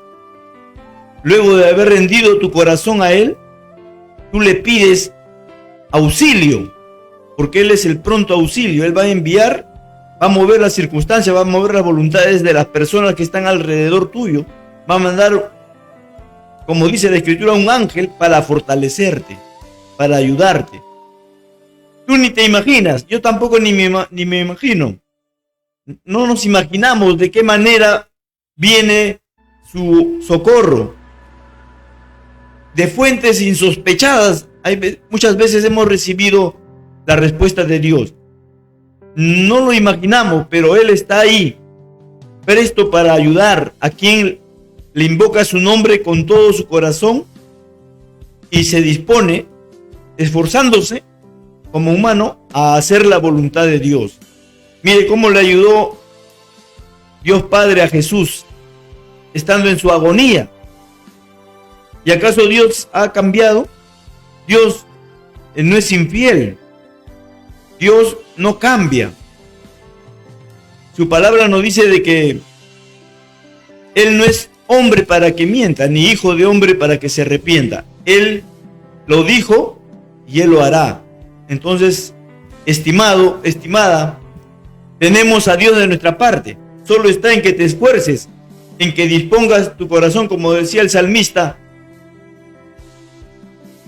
luego de haber rendido tu corazón a Él, tú le pides auxilio, porque Él es el pronto auxilio. Él va a enviar, va a mover las circunstancias, va a mover las voluntades de las personas que están alrededor tuyo, va a mandar, como dice la Escritura, un ángel para fortalecerte, para ayudarte. Tú ni te imaginas, yo tampoco ni me imagino. No nos imaginamos de qué manera viene su socorro. De fuentes insospechadas, muchas veces hemos recibido la respuesta de Dios. No lo imaginamos, pero Él está ahí, presto para ayudar a quien le invoca su nombre con todo su corazón y se dispone, esforzándose como humano, a hacer la voluntad de Dios. Mire cómo le ayudó Dios Padre a Jesús estando en su agonía. ¿Y acaso Dios ha cambiado? Dios no es infiel. Dios no cambia. Su palabra nos dice de que Él no es hombre para que mienta, ni hijo de hombre para que se arrepienta. Él lo dijo y Él lo hará. Entonces, estimado, estimada, tenemos a Dios de nuestra parte. Solo está en que te esfuerces, en que dispongas tu corazón, como decía el salmista.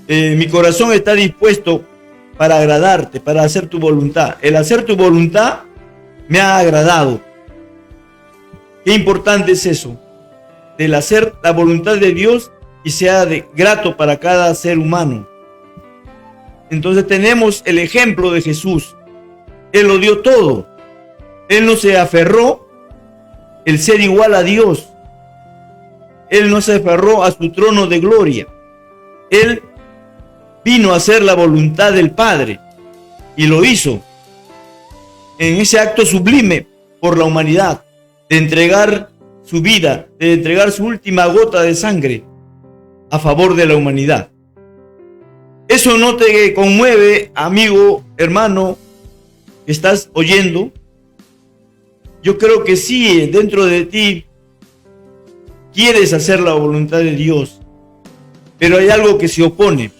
Mi corazón está dispuesto para agradarte, para hacer tu voluntad. El hacer tu voluntad me ha agradado. Qué importante es eso, del hacer la voluntad de Dios y sea grato para cada ser humano. Entonces tenemos el ejemplo de Jesús. Él lo dio todo. Él no se aferró el ser igual a Dios. Él no se aferró a su trono de gloria. Él vino a hacer la voluntad del Padre y lo hizo en ese acto sublime por la humanidad, de entregar su vida, de entregar su última gota de sangre a favor de la humanidad. ¿Eso no te conmueve, amigo, hermano, que estás oyendo? Yo creo que sí, dentro de ti quieres hacer la voluntad de Dios, pero hay algo que se opone,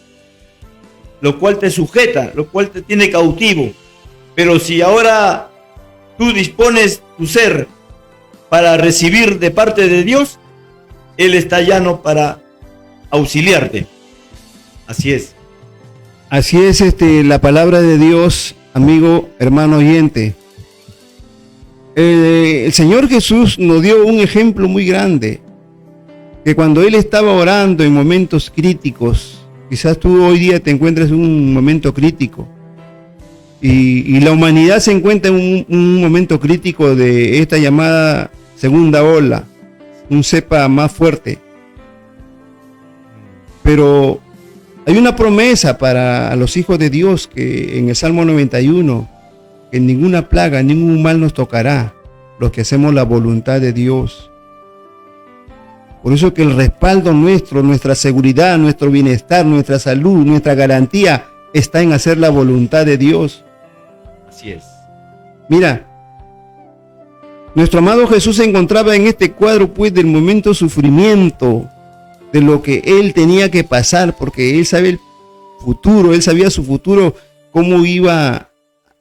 lo cual te sujeta, lo cual te tiene cautivo. Pero si ahora tú dispones tu ser para recibir de parte de Dios, Él está llano para auxiliarte. Así es. Así es, la palabra de Dios, amigo, hermano oyente. El Señor Jesús nos dio un ejemplo muy grande, que cuando Él estaba orando en momentos críticos, quizás tú hoy día te encuentres en un momento crítico, y la humanidad se encuentra en un momento crítico de esta llamada segunda ola, un cepa más fuerte. Pero hay una promesa para los hijos de Dios, que en el Salmo 91, que ninguna plaga, ningún mal nos tocará, los que hacemos la voluntad de Dios. Por eso que el respaldo nuestro, nuestra seguridad, nuestro bienestar, nuestra salud, nuestra garantía está en hacer la voluntad de Dios. Así es. Mira, nuestro amado Jesús se encontraba en este cuadro pues del momento de sufrimiento, de lo que Él tenía que pasar, porque Él sabe el futuro, Él sabía su futuro, cómo iba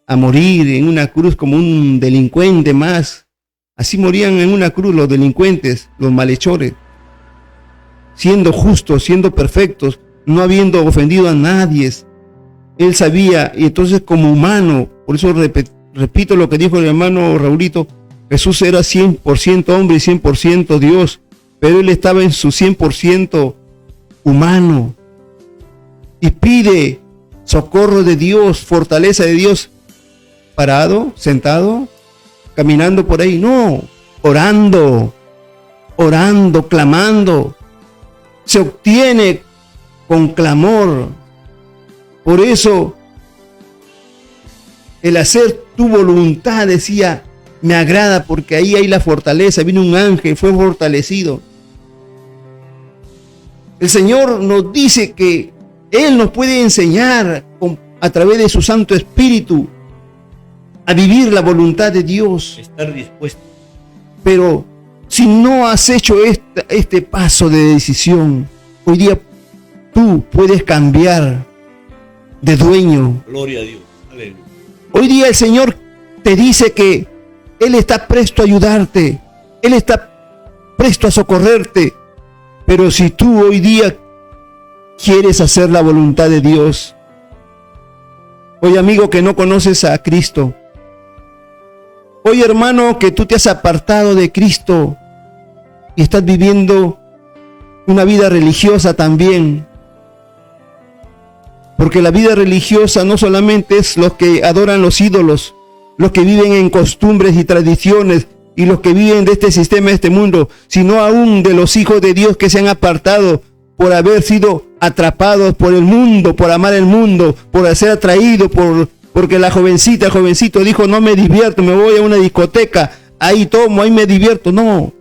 a morir en una cruz como un delincuente más. Así morían en una cruz los delincuentes, los malhechores, siendo justos, siendo perfectos, no habiendo ofendido a nadie. Él sabía, y entonces como humano, por eso repito lo que dijo el hermano Raulito, Jesús era 100% hombre y 100% Dios, pero Él estaba en su 100% humano, y pide socorro de Dios, fortaleza de Dios, parado, sentado, caminando por ahí, no, orando, clamando. Se obtiene con clamor. Por eso, el hacer tu voluntad, decía, me agrada, porque ahí hay la fortaleza. Vino un ángel, fue fortalecido. El Señor nos dice que Él nos puede enseñar a través de su Santo Espíritu a vivir la voluntad de Dios. Estar dispuesto. Pero si no has hecho este paso de decisión, hoy día tú puedes cambiar de dueño. Gloria a Dios. Aleluya. Hoy día el Señor te dice que Él está presto a ayudarte. Él está presto a socorrerte. Pero si tú hoy día quieres hacer la voluntad de Dios, hoy amigo que no conoces a Cristo, hoy hermano que tú te has apartado de Cristo y estás viviendo una vida religiosa también, porque la vida religiosa no solamente es los que adoran los ídolos, los que viven en costumbres y tradiciones y los que viven de este sistema, de este mundo, sino aún de los hijos de Dios que se han apartado por haber sido atrapados por el mundo, por amar el mundo, por ser atraído porque la jovencita, el jovencito dijo, no me divierto, me voy a una discoteca, ahí tomo, ahí me divierto. No.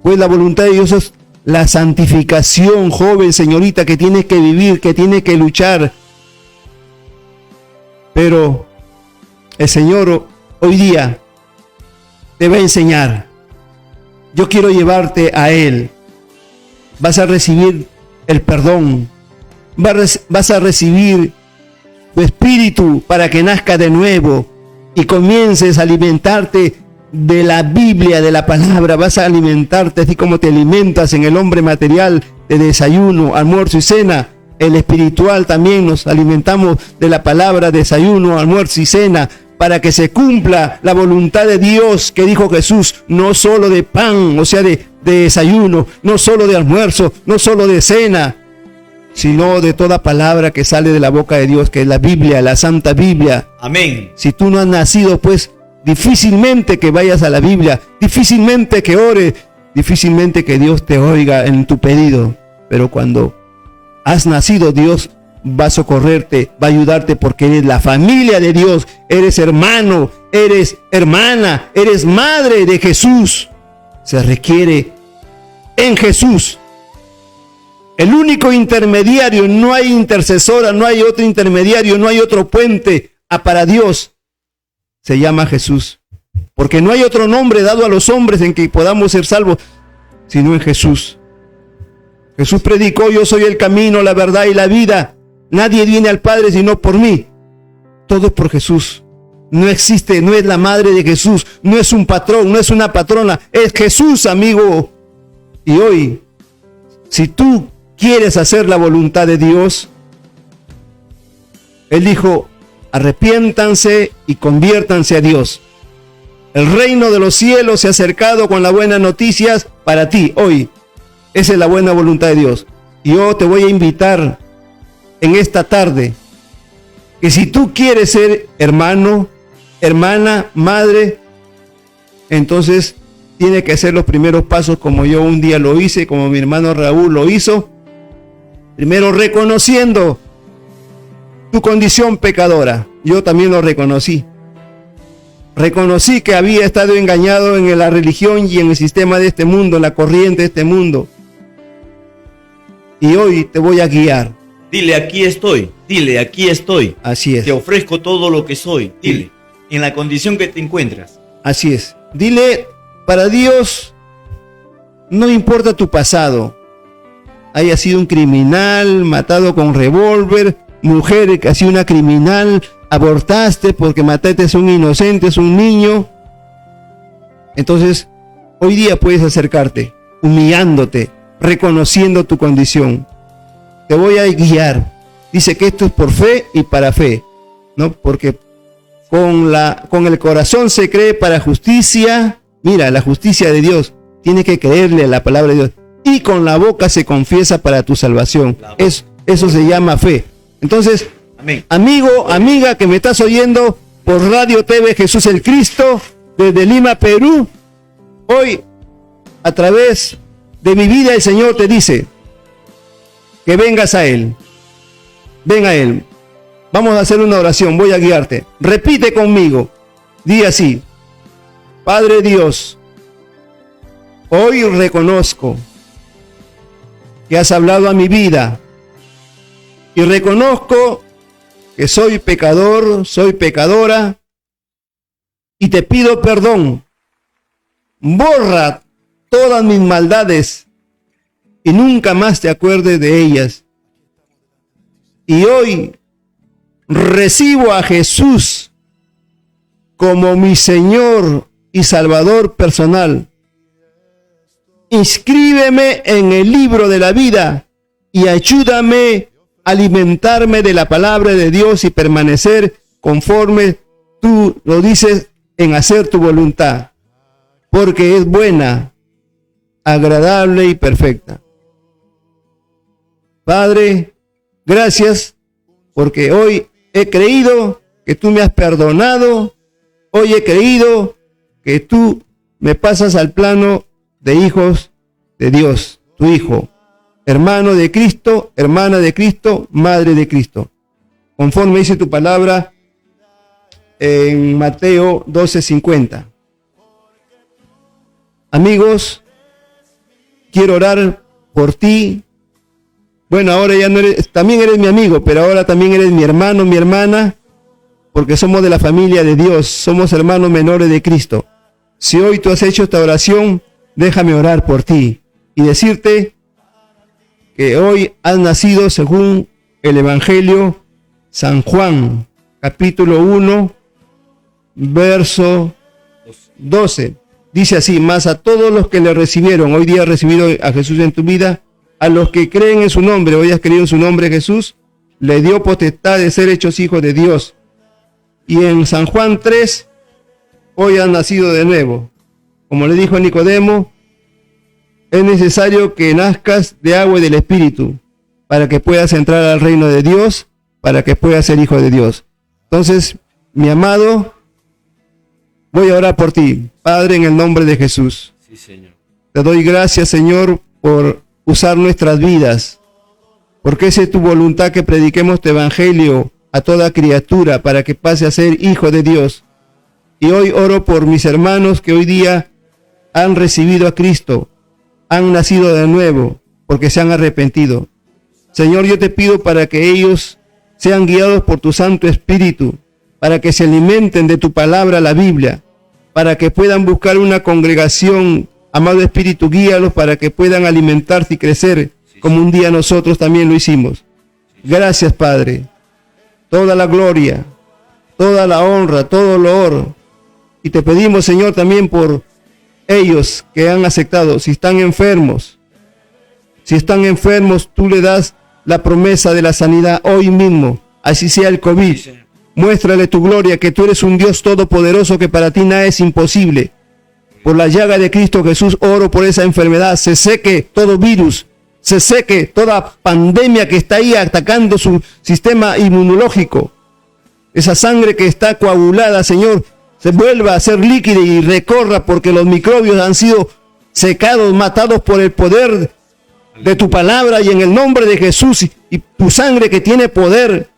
Pues la voluntad de Dios es la santificación, joven, señorita, que tienes que vivir, que tienes que luchar. Pero el Señor hoy día te va a enseñar. Yo quiero llevarte a Él. Vas a recibir el perdón. Vas a recibir tu espíritu para que nazca de nuevo y comiences a alimentarte de la Biblia, de la palabra. Vas a alimentarte así como te alimentas en el hombre material de desayuno, almuerzo y cena. El espiritual también nos alimentamos de la palabra, desayuno, almuerzo y cena, para que se cumpla la voluntad de Dios que dijo Jesús, no solo de pan, o sea, de desayuno, no solo de almuerzo, no solo de cena, sino de toda palabra que sale de la boca de Dios, que es la Biblia, la Santa Biblia. Amén. Si tú no has nacido, pues difícilmente que vayas a la Biblia, difícilmente que ores, difícilmente que Dios te oiga en tu pedido. Pero cuando has nacido, Dios va a socorrerte, va a ayudarte, porque eres la familia de Dios, eres hermano, eres hermana, eres madre de Jesús. Se requiere en Jesús, el único intermediario, no hay intercesora, no hay otro intermediario, no hay otro puente para Dios, se llama Jesús, porque no hay otro nombre dado a los hombres en que podamos ser salvos, sino en Jesús. Jesús predicó, yo soy el camino, la verdad y la vida. Nadie viene al Padre sino por mí. Todo es por Jesús. No existe, no es la madre de Jesús, no es un patrón, no es una patrona, es Jesús, amigo. Y hoy, si tú quieres hacer la voluntad de Dios, Él dijo, arrepiéntanse y conviértanse a Dios. El reino de los cielos se ha acercado con las buenas noticias para ti hoy. Esa es la buena voluntad de Dios. Y yo te voy a invitar en esta tarde que si tú quieres ser hermano, hermana, madre, entonces tiene que hacer los primeros pasos como yo un día lo hice, como mi hermano Raúl lo hizo. Primero reconociendo tu condición pecadora. Yo también lo reconocí. Reconocí que había estado engañado en la religión y en el sistema de este mundo, en la corriente de este mundo. Y hoy te voy a guiar. Dile, aquí estoy. Dile, aquí estoy. Así es. Te ofrezco todo lo que soy. Dile, en la condición que te encuentras. Así es. Dile, para Dios no importa tu pasado. Haya sido un criminal, matado con revólver, mujer que ha sido una criminal, abortaste porque mataste a un inocente, es un niño. Entonces, hoy día puedes acercarte, humillándote, reconociendo tu condición. Te voy a guiar. Dice que esto es por fe y para fe, ¿no? Porque con el corazón se cree para justicia. Mira, la justicia de Dios. Tienes que creerle a la palabra de Dios. Y con la boca se confiesa para tu salvación. Eso se llama fe. Entonces, amén. Amigo, amiga que me estás oyendo por Radio TV Jesús el Cristo, desde Lima, Perú, hoy, a través de mi vida, el Señor te dice que vengas a Él. Ven a Él. Vamos a hacer una oración, voy a guiarte. Repite conmigo. Di así: Padre Dios, hoy reconozco que has hablado a mi vida y reconozco que soy pecador, soy pecadora, y te pido perdón. Borra todas mis maldades y nunca más te acuerdes de ellas. Y hoy recibo a Jesús como mi Señor y Salvador personal. Inscríbeme en el libro de la vida y ayúdame a alimentarme de la palabra de Dios y permanecer conforme tú lo dices en hacer tu voluntad, porque es buena, agradable y perfecta. Padre, gracias porque hoy he creído que tú me has perdonado, hoy he creído que tú me pasas al plano de hijos de Dios, tu Hijo, hermano de Cristo, hermana de Cristo, madre de Cristo. Conforme dice tu palabra en Mateo 12:50. Amigos, quiero orar por ti. Bueno, ahora ya no eres, también eres mi amigo, pero ahora también eres mi hermano, mi hermana, porque somos de la familia de Dios, somos hermanos menores de Cristo. Si hoy tú has hecho esta oración, déjame orar por ti y decirte que hoy has nacido según el Evangelio San Juan, capítulo 1, verso 12. Dice así: mas a todos los que le recibieron, hoy día has recibido a Jesús en tu vida, a los que creen en su nombre, hoy has creído en su nombre Jesús, le dio potestad de ser hechos hijos de Dios. Y en San Juan 3, hoy has nacido de nuevo. Como le dijo a Nicodemo, es necesario que nazcas de agua y del Espíritu para que puedas entrar al reino de Dios, para que puedas ser hijo de Dios. Entonces, mi amado, voy a orar por ti, Padre, en el nombre de Jesús. Sí, Señor. Te doy gracias, Señor, por usar nuestras vidas, porque esa es tu voluntad, que prediquemos tu evangelio a toda criatura para que pase a ser hijo de Dios. Y hoy oro por mis hermanos que hoy día han recibido a Cristo, han nacido de nuevo, porque se han arrepentido. Señor, yo te pido para que ellos sean guiados por tu Santo Espíritu, para que se alimenten de tu palabra, la Biblia, para que puedan buscar una congregación. Amado Espíritu, guíalos para que puedan alimentarse y crecer, como un día nosotros también lo hicimos. Gracias, Padre. Toda la gloria, toda la honra, todo el honor. Y te pedimos, Señor, también por ellos que han aceptado. Si están enfermos, tú le das la promesa de la sanidad hoy mismo. Así sea el COVID. Muéstrale tu gloria, que tú eres un Dios todopoderoso, que para ti nada es imposible. Por la llaga de Cristo Jesús oro por esa enfermedad. Se seque todo virus, se seque toda pandemia que está ahí atacando su sistema inmunológico. Esa sangre que está coagulada, Señor, se vuelva a ser líquida y recorra, porque los microbios han sido secados, matados por el poder de tu palabra y en el nombre de Jesús y tu sangre que tiene poder.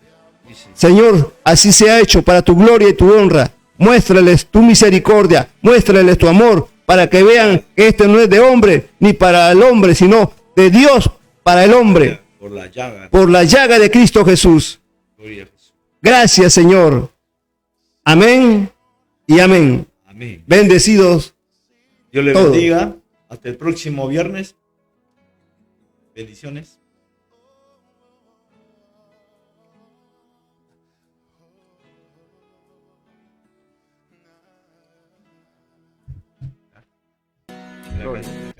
Señor, así se ha hecho para tu gloria y tu honra. Muéstrales tu misericordia, muéstrales tu amor, para que vean que este no es de hombre ni para el hombre, sino de Dios para el hombre. Por la llaga de Cristo Jesús. Gracias, Señor. Amén y amén. Amén. Bendecidos. Dios le todos. bendiga. Hasta el próximo viernes. Bendiciones. Gloria.